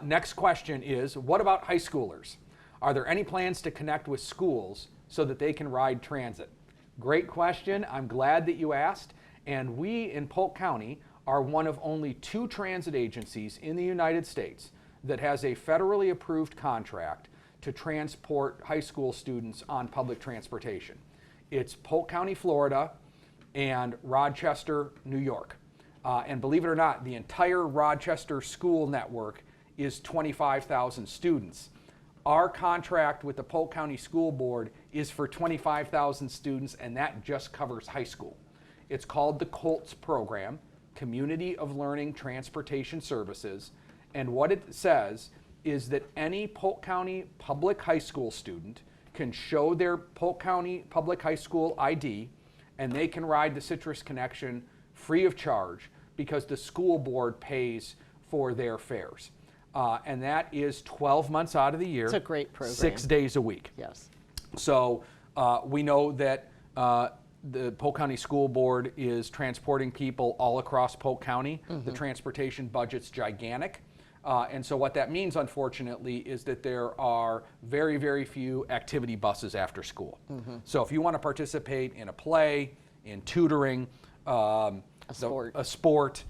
Next question is, what about high schoolers? Are there any plans to connect with schools so that they can ride transit? Great question. I'm glad that you asked. And we in Polk County are one of only 2 transit agencies in the United States that has a federally approved contract to transport high school students on public transportation. It's Polk County, Florida, and Rochester, New York. And believe it or not, the entire Rochester school network is 25,000 students. Our contract with the Polk County School Board is for 25,000 students, and that just covers high school. It's called the COLTS program, Community of Learning Transportation Services, and what it says is that any Polk County public high school student can show their Polk County public high school ID, and they can ride the Citrus Connection free of charge because the school board pays for their fares. And that is 12 months out of the year. It's a great program. 6 days a week. Yes. So we know that the Polk County School Board is transporting people all across Polk County. The transportation budget's gigantic. And so what that means, unfortunately, is that there are very, very few activity buses after school. So if you want to participate in a play, in tutoring, a sport,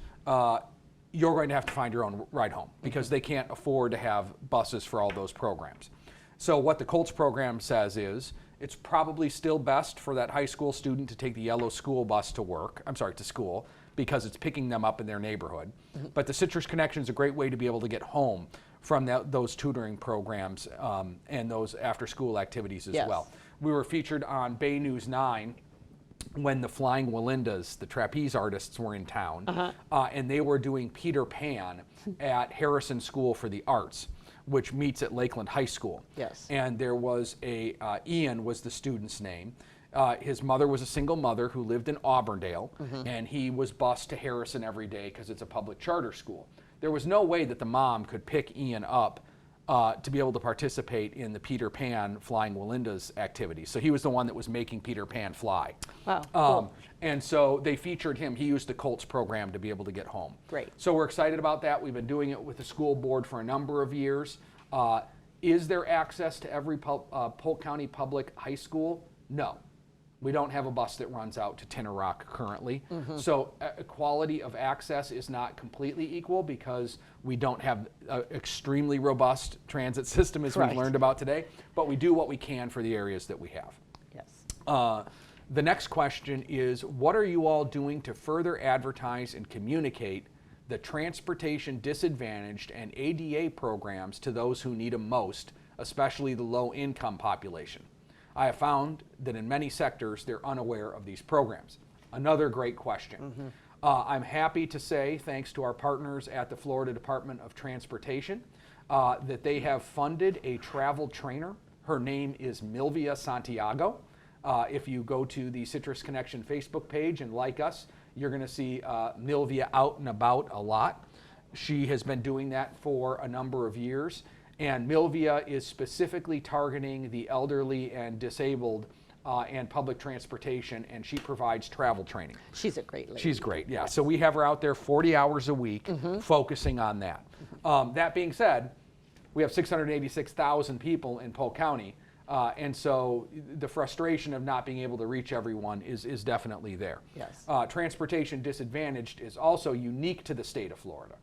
you're going to have to find your own ride home because they can't afford to have buses for all those programs. So what the COLTS program says is it's probably still best for that high school student to take the yellow school bus to school, because it's picking them up in their neighborhood. But the Citrus Connection is a great way to be able to get home from those tutoring programs and those after-school activities as well. We were featured on Bay News 9 when the Flying Walindas, the trapeze artists, were in town, and they were doing Peter Pan at Harrison School for the Arts. which meets at Lakeland High School. Yes. And there was Ian was the student's name. His mother was a single mother who lived in Auburndale, and he was bused to Harrison every day because it's a public charter school. There was no way that the mom could pick Ian up to be able to participate in the Peter Pan Flying Walinda's activity. So he was the one that was making Peter Pan fly. Wow, cool. And so they featured him. He used the Colts program to be able to get home. Great. So we're excited about that. We've been doing it with the school board for a number of years. Is there access to every Polk County public high school? No. We don't have a bus that runs out to Tinner Rock currently. So quality of access is not completely equal because we don't have an extremely robust transit system as we've learned about today, but we do what we can for the areas that we have. Yes. The next question is, what are you all doing to further advertise and communicate the transportation disadvantaged and ADA programs to those who need them most, especially the low-income population? I have found that in many sectors, they're unaware of these programs. Another great question. I'm happy to say, thanks to our partners at the Florida Department of Transportation, that they have funded a travel trainer. Her name is Milvia Santiago. If you go to the Citrus Connection Facebook page and like us, you're going to see Milvia out and about a lot. She has been doing that for a number of years. And Milvia is specifically targeting the elderly and disabled and public transportation, and she provides travel training. She's a great lady. She's great, yeah. So we have her out there 40 hours a week focusing on that. That being said, we have 686,000 people in Polk County, and so the frustration of not being able to reach everyone is definitely there. Yes. Transportation disadvantaged is also unique to the state of Florida.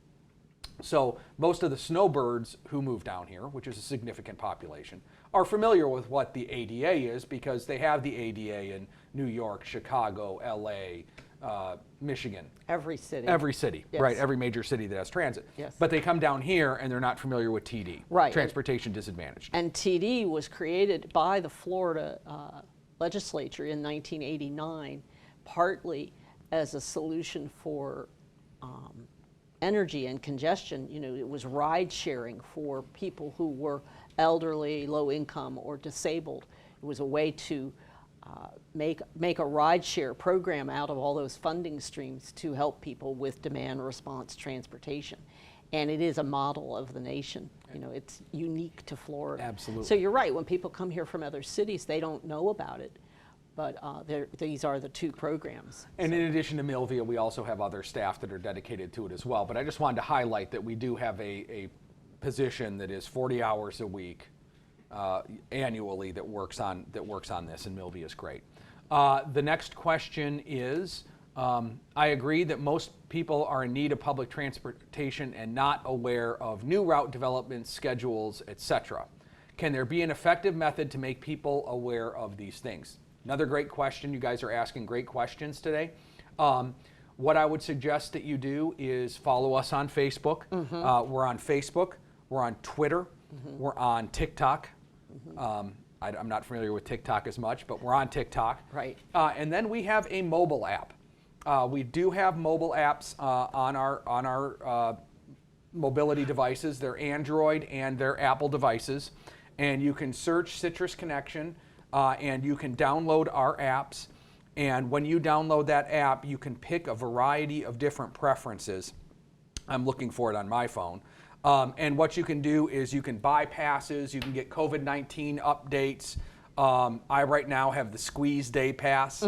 So most of the snowbirds who move down here, which is a significant population, are familiar with what the ADA is because they have the ADA in New York, Chicago, LA, Michigan. Every city. Every city, Yes. right? Every major city that has transit. Yes. But they come down here and they're not familiar with TD, Right. transportation disadvantaged. And TD was created by the Florida legislature in 1989, partly as a solution for energy and congestion. You know, it was ride sharing for people who were elderly, low income, or disabled. It was a way to make a ride share program out of all those funding streams to help people with demand response transportation. And it is a model of the nation. You know, it's unique to Florida. Absolutely. So you're right, when people come here from other cities, they don't know about it. But these are the two programs. And in addition to Milvia, we also have other staff that are dedicated to it as well. But I just wanted to highlight that we do have a position that is 40 hours a week annually that works on this, and Milvia is great. The next question is, I agree that most people are in need of public transportation and not aware of new route development schedules, etc. Can there be an effective method to make people aware of these things? Another great question. You guys are asking great questions today. What I would suggest that you do is follow us on Facebook. We're on Facebook. We're on Twitter. We're on TikTok. I'm not familiar with TikTok as much, but we're on TikTok. Right. And then we have a mobile app. We do have mobile apps on our mobility devices. They're Android and they're Apple devices. And you can search Citrus Connection. And you can download our apps, and when you download that app, you can pick a variety of different preferences. I'm looking for it on my phone. And what you can do is you can buy passes, you can get COVID-19 updates. I right now have the Squeeze Day Pass,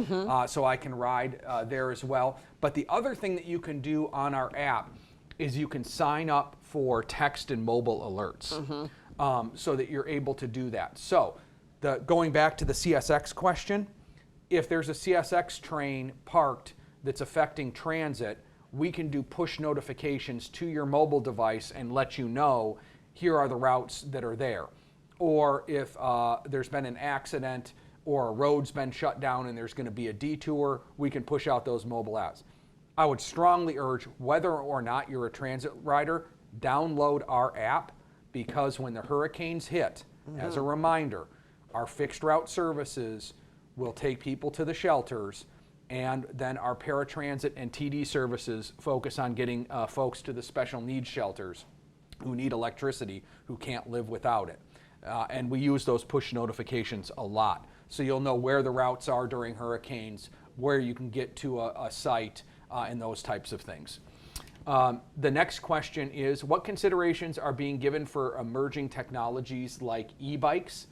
so I can ride there as well. But the other thing that you can do on our app is you can sign up for text and mobile alerts so that you're able to do that. So going back to the CSX question, if there's a CSX train parked that's affecting transit, we can do push notifications to your mobile device and let you know, here are the routes that are there. Or if there's been an accident or a road's been shut down and there's going to be a detour, we can push out those mobile apps. I would strongly urge, whether or not you're a transit rider, download our app, because when the hurricanes hit, as a reminder, our fixed route services will take people to the shelters, and then our paratransit and TD services focus on getting folks to the special needs shelters who need electricity who can't live without it. And we use those push notifications a lot. So you'll know where the routes are during hurricanes, where you can get to a site, and those types of things. The next question is, what considerations are being given for emerging technologies like e-bikes?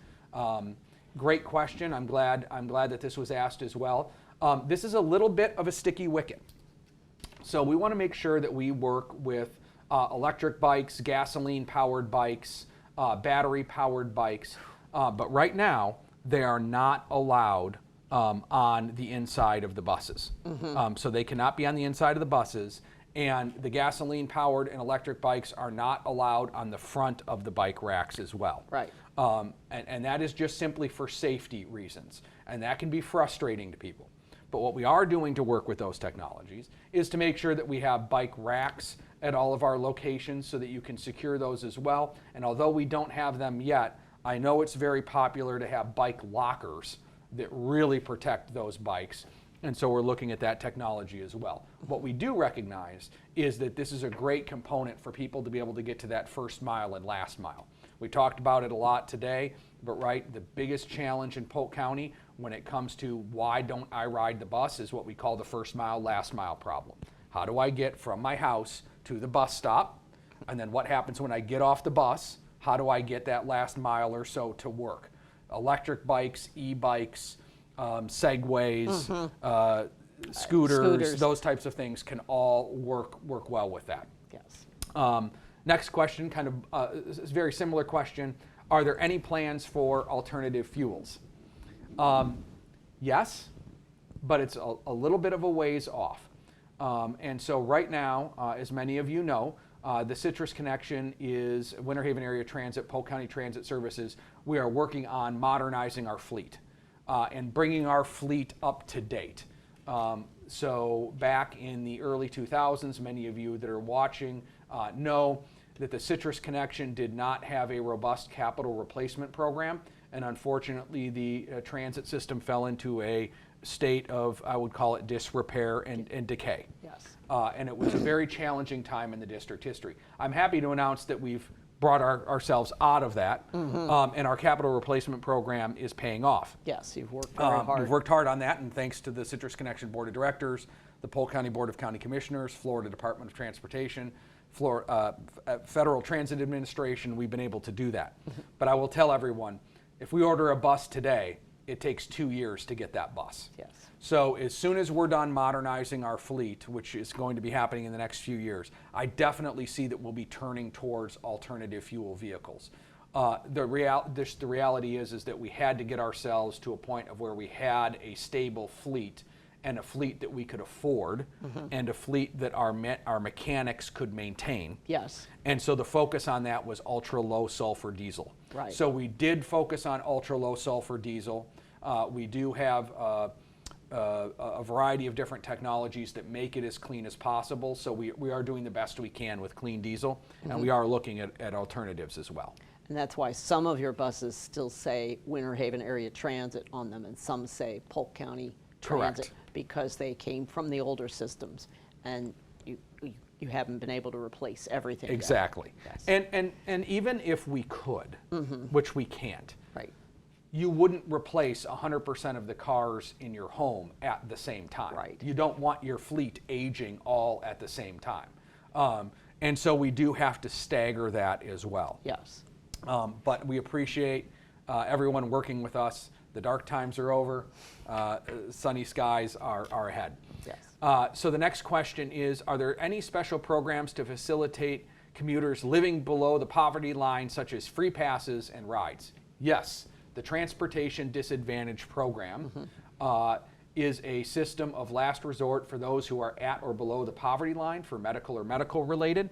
Great question. I'm glad that this was asked as well. This is a little bit of a sticky wicket. So we want to make sure that we work with electric bikes, gasoline-powered bikes, battery-powered bikes, but right now they are not allowed on the inside of the buses. So they cannot be on the inside of the buses, and the gasoline-powered and electric bikes are not allowed on the front of the bike racks as well. Right. And that is just simply for safety reasons, and that can be frustrating to people. But what we are doing to work with those technologies is to make sure that we have bike racks at all of our locations so that you can secure those as well. And although we don't have them yet, I know it's very popular to have bike lockers that really protect those bikes. And so we're looking at that technology as well. What we do recognize is that this is a great component for people to be able to get to that first mile and last mile. We talked about it a lot today, but right, the biggest challenge in Polk County when it comes to why don't I ride the bus is what we call the first mile, last mile problem. How do I get from my house to the bus stop? And then what happens when I get off the bus? How do I get that last mile or so to work? Electric bikes, e-bikes, Segways, scooters, those types of things can all work well with that. Yes. Next question, kind of is a very similar question. Are there any plans for alternative fuels? Yes, but it's a little bit of a ways off. And so right now, as many of you know, the Citrus Connection is Winter Haven Area Transit, Polk County Transit Services. We are working on modernizing our fleet and bringing our fleet up to date. So back in the early 2000s, many of you that are watching know that the Citrus Connection did not have a robust capital replacement program, and unfortunately the transit system fell into a state of, I would call it, disrepair and decay. Yes. And it was a very challenging time in the district history. I'm happy to announce that we've brought ourselves out of that, and our capital replacement program is paying off. Yes, you've worked very hard. We've worked hard on that, and thanks to the Citrus Connection Board of Directors, the Polk County Board of County Commissioners, Florida Department of Transportation, Federal Transit Administration, we've been able to do that. But I will tell everyone, if we order a bus today, it takes 2 years to get that bus. Yes. So as soon as we're done modernizing our fleet, which is going to be happening in the next few years, I definitely see that we'll be turning towards alternative fuel vehicles. The reality is that we had to get ourselves to a point of where we had a stable fleet, and a fleet that we could afford, and a fleet that our mechanics could maintain. Yes. And so the focus on that was ultra low sulfur diesel. Right. So we did focus on ultra low sulfur diesel. We do have a variety of different technologies that make it as clean as possible. So we are doing the best we can with clean diesel, and we are looking at alternatives as well. And that's why some of your buses still say Winter Haven Area Transit on them, and some say Polk County Transit. Correct. Because they came from the older systems, and you haven't been able to replace everything yet. Exactly. Yes. And even if we could, which we can't, Right. you wouldn't replace 100% of the cars in your home at the same time. Right. You don't want your fleet aging all at the same time. And so we do have to stagger that as well. Yes. But we appreciate everyone working with us. The dark times are over. Sunny skies are ahead. Yes. So the next question is, are there any special programs to facilitate commuters living below the poverty line, such as free passes and rides? Yes. The Transportation Disadvantage Program is a system of last resort for those who are at or below the poverty line for medical or medical related,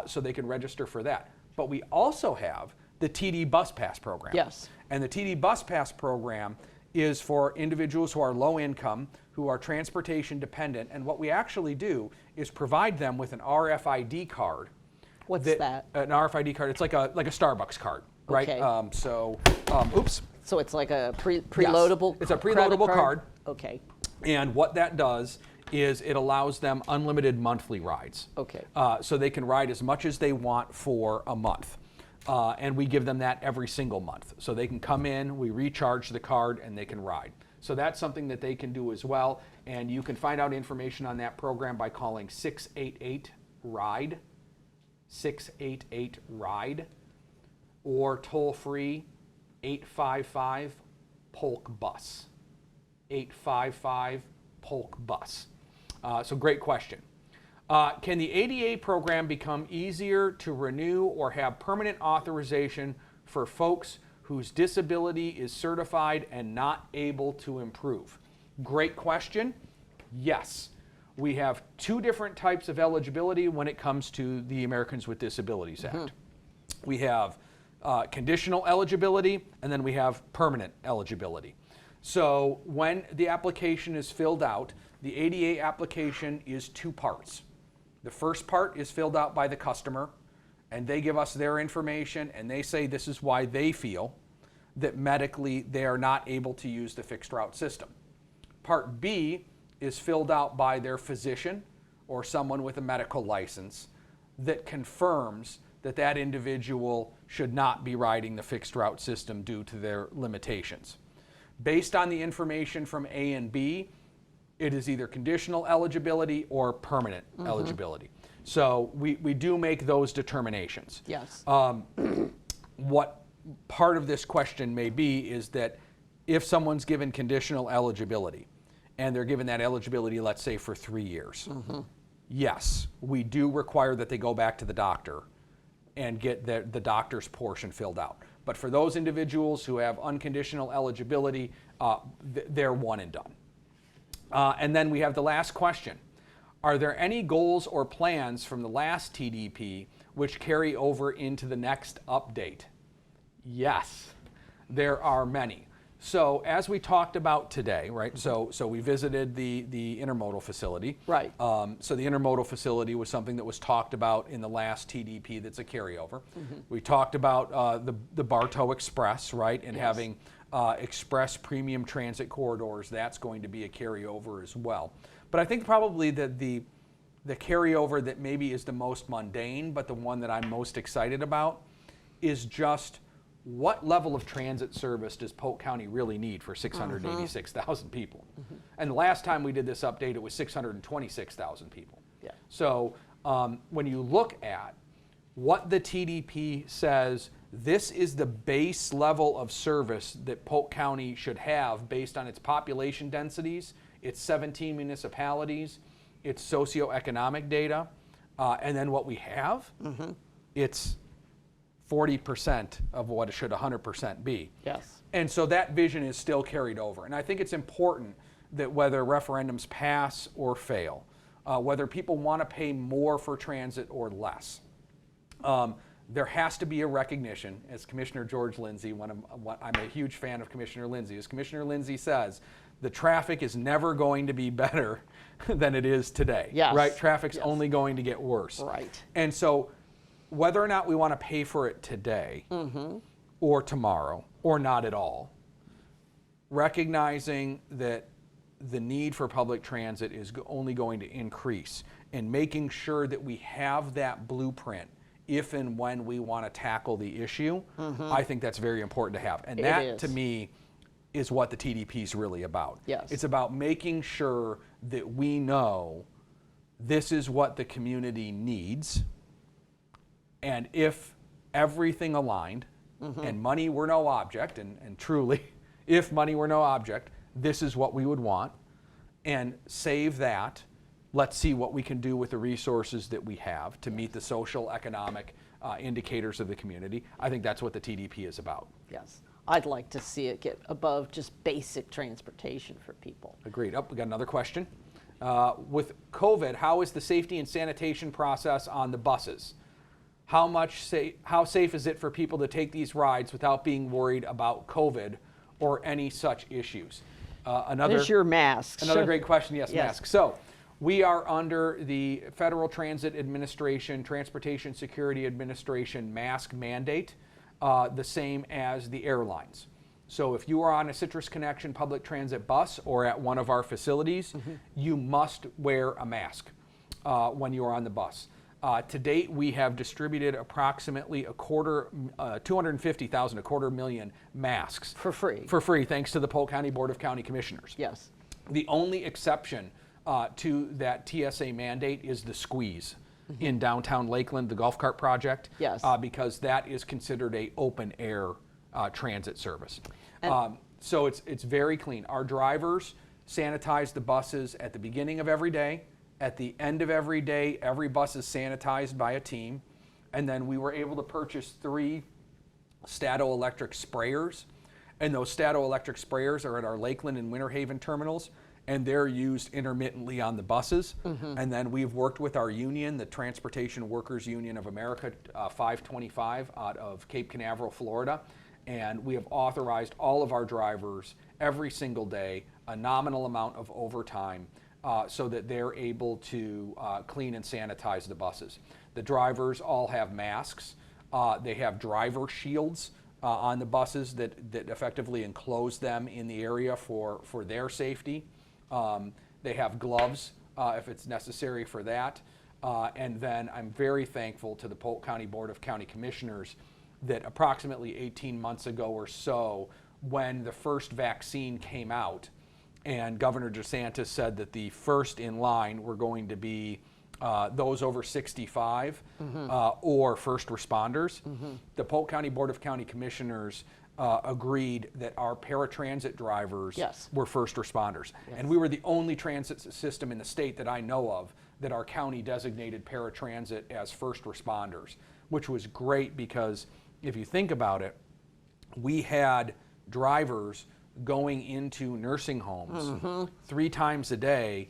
so they can register for that. But we also have the TD Bus Pass program. Yes. And the TD Bus Pass program is for individuals who are low income, who are transportation dependent, and what we actually do is provide them with an RFID card. What's that? An RFID card. It's like a Starbucks card, right? Okay. Oops. So it's like a preloadable. It's a credit preloadable card. Okay. And what that does is it allows them unlimited monthly rides. Okay. So they can ride as much as they want for a month. And we give them that every single month. So they can come in, we recharge the card, and they can ride. So that's something that they can do as well. And you can find out information on that program by calling 688-RIDE, 688-RIDE, or toll free 855-POLK-BUS, 855-POLK-BUS. So great question. Can the ADA program become easier to renew or have permanent authorization for folks whose disability is certified and not able to improve? Great question. Yes. We have two different types of eligibility when it comes to the Americans with Disabilities Act. We have conditional eligibility, and then we have permanent eligibility. So when the application is filled out, the ADA application is two parts. The first part is filled out by the customer, and they give us their information, and they say this is why they feel that medically they are not able to use the fixed route system. Part B is filled out by their physician or someone with a medical license that confirms that that individual should not be riding the fixed route system due to their limitations. Based on the information from A and B, it is either conditional eligibility or permanent eligibility. So we do make those determinations. Yes. What part of this question may be is that if someone's given conditional eligibility and they're given that eligibility, let's say for 3 years, yes, we do require that they go back to the doctor and get the doctor's portion filled out. But for those individuals who have unconditional eligibility, they're one and done. And then we have the last question. Are there any goals or plans from the last TDP which carry over into the next update? Yes, there are many. So as we talked about today, right, so we visited the intermodal facility. Right. So the intermodal facility was something that was talked about in the last TDP that's a carryover. We talked about the Bartow Express, right, and having express premium transit corridors. That's going to be a carryover as well. But I think probably that the carryover that maybe is the most mundane, but the one that I'm most excited about, is just what level of transit service does Polk County really need for 686,000 people? And the last time we did this update, it was 626,000 people. Yeah. So when you look at what the TDP says, this is the base level of service that Polk County should have based on its population densities, its 17 municipalities, its socioeconomic data, and then what we have, it's 40% of what it should 100% be. Yes. And so that vision is still carried over. And I think it's important that whether referendums pass or fail, whether people want to pay more for transit or less, there has to be a recognition, as Commissioner George Lindsay, I'm a huge fan of Commissioner Lindsay, as Commissioner Lindsay says, the traffic is never going to be better than it is today. Yes. Right? Traffic's only going to get worse. Right. And so whether or not we want to pay for it today or tomorrow or not at all, recognizing that the need for public transit is only going to increase, and making sure that we have that blueprint if and when we want to tackle the issue, I think that's very important to have. And that, to me, is what the TDP is really about. Yes. It's about making sure that we know this is what the community needs, and if everything aligned, and money were no object, and truly, if money were no object, this is what we would want, and save that. Let's see what we can do with the resources that we have to meet the social, economic indicators of the community. I think that's what the TDP is about. Yes. I'd like to see it get above just basic transportation for people. Agreed. We got another question. With COVID, how is the safety and sanitation process on the buses? How safe is it for people to take these rides without being worried about COVID or any such issues? There's your masks. Another great question. Yes, masks. So we are under the Federal Transit Administration, Transportation Security Administration mask mandate, the same as the airlines. So if you are on a Citrus Connection public transit bus or at one of our facilities, you must wear a mask when you are on the bus. To date, we have distributed approximately 250,000, a quarter million masks. For free. For free, thanks to the Polk County Board of County Commissioners. Yes. The only exception to that TSA mandate is the squeeze in downtown Lakeland, the golf cart project. Yes. Because that is considered a open air transit service. And So it's very clean. Our drivers sanitize the buses at the beginning of every day. At the end of every day, every bus is sanitized by a team. And then we were able to purchase 3 Stato electric sprayers. And those Stato electric sprayers are at our Lakeland and Winter Haven terminals, and they're used intermittently on the buses. And then we've worked with our union, the Transportation Workers Union of America, 525 out of Cape Canaveral, Florida. And we have authorized all of our drivers every single day a nominal amount of overtime so that they're able to clean and sanitize the buses. The drivers all have masks. They have driver shields on the buses that effectively enclose them in the area for their safety. They have gloves if it's necessary for that. And then I'm very thankful to the Polk County Board of County Commissioners that approximately 18 months ago or so, when the first vaccine came out, and Governor DeSantis said that the first in line were going to be those over 65 or first responders. The Polk County Board of County Commissioners agreed that our paratransit drivers were first responders. And we were the only transit system in the state that I know of that our county designated paratransit as first responders, which was great because if you think about it, we had drivers going into nursing homes 3 times a day,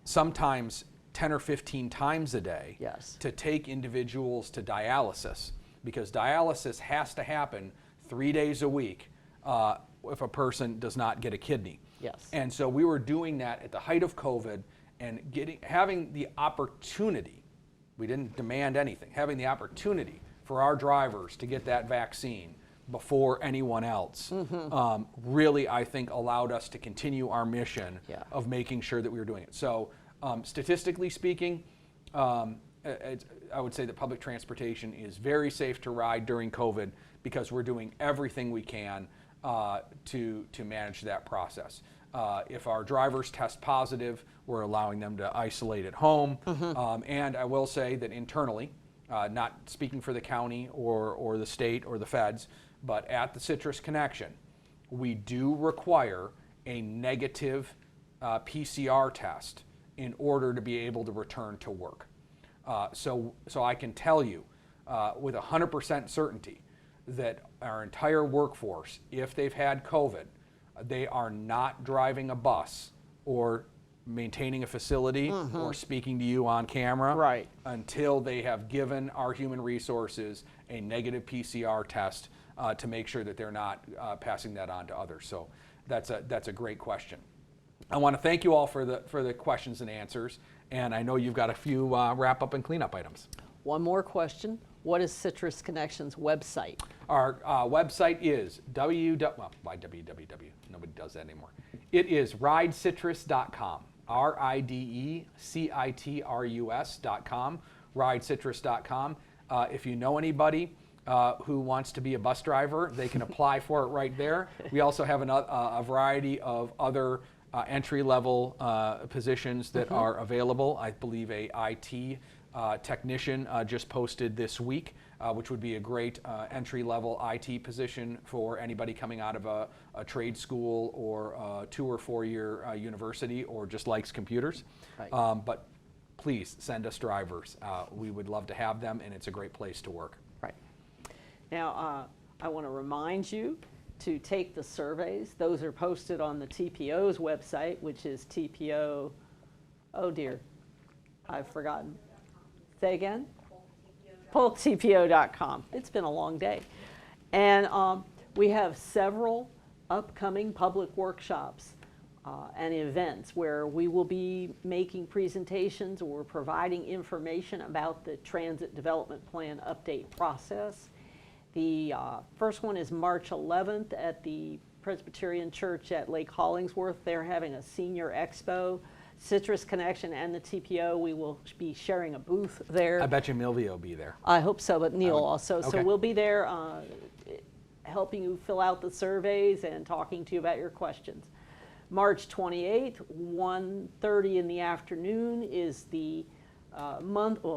sometimes 10 or 15 times a day, to take individuals to dialysis, because dialysis has to happen 3 days a week if a person does not get a kidney. And so we were doing that at the height of COVID and having the opportunity, we didn't demand anything, having the opportunity for our drivers to get that vaccine before anyone else really, I think, allowed us to continue our mission of making sure that we were doing it. So statistically speaking, I would say that public transportation is very safe to ride during COVID because we're doing everything we can to manage that process. If our drivers test positive, we're allowing them to isolate at home. And I will say that internally, not speaking for the county or the state or the feds, but at the Citrus Connection, we do require a negative PCR test in order to be able to return to work. So I can tell you with 100% certainty that our entire workforce, if they've had COVID, they are not driving a bus or maintaining a facility or speaking to you on camera until they have given our human resources a negative PCR test to make sure that they're not passing that on to others. So that's a great question. I want to thank you all for the questions and answers, and I know you've got a few wrap up and cleanup items. One more question. What is Citrus Connection's website? Our website is www. Nobody does that anymore. It is ridecitrus.com. RIDECITRUS.com. Ridecitrus.com. If you know anybody who wants to be a bus driver, they can apply for it right there. We also have a variety of other entry-level positions that are available. I believe a IT technician just posted this week, which would be a great entry-level IT position for anybody coming out of a trade school or a 2 or 4 year university or just likes computers. But please send us drivers. We would love to have them, and it's a great place to work. Now, I want to remind you to take the surveys. Those are posted on the TPO's website, which is TPO, oh dear, I've forgotten. Say again? PolkTPO.com. It's been a long day. And we have several upcoming public workshops and events where we will be making presentations or providing information about the Transit Development Plan update process. The first one is March 11th at the Presbyterian Church at Lake Hollingsworth. They're having a senior expo. Citrus Connection and the TPO, we will be sharing a booth there. I bet you Milvio will be there. I hope so, but Neil also. Okay. So we'll be there helping you fill out the surveys and talking to you about your questions. March 28th, 1:30 in the afternoon is the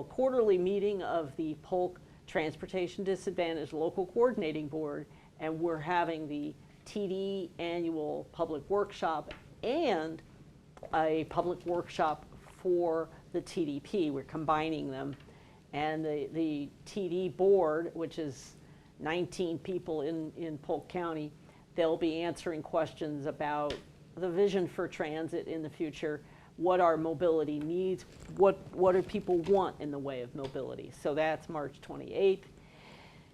quarterly meeting of the Polk Transportation Disadvantaged Local Coordinating Board, and we're having the TD annual public workshop and a public workshop for the TDP. We're combining them. And the TD board, which is 19 people in Polk County, they'll be answering questions about the vision for transit in the future, what our mobility needs, what do people want in the way of mobility. So that's March 28th.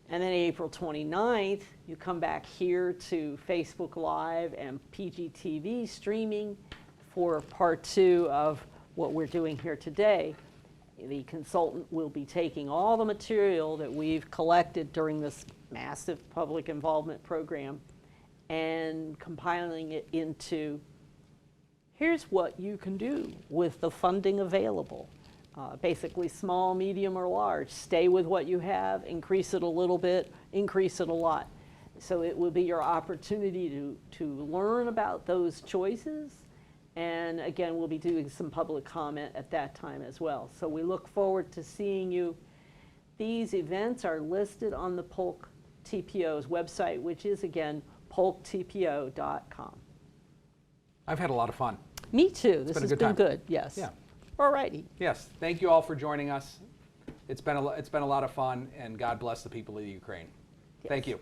And then April 29th, you come back here to Facebook Live and PGTV streaming for part 2 of what we're doing here today. The consultant will be taking all the material that we've collected during this massive public involvement program and compiling it into, here's what you can do with the funding available. Basically small, medium, or large. Stay with what you have, increase it a little bit, increase it a lot. So it will be your opportunity to learn about those choices. And again, we'll be doing some public comment at that time as well. So we look forward to seeing you. These events are listed on the Polk TPO's website, which is again, polktpo.com. I've had a lot of fun. Me too. This has been good. Yes. Yeah. All righty. Yes. Thank you all for joining us. It's been a lot of fun, and God bless the people of Ukraine. Yes. Thank you.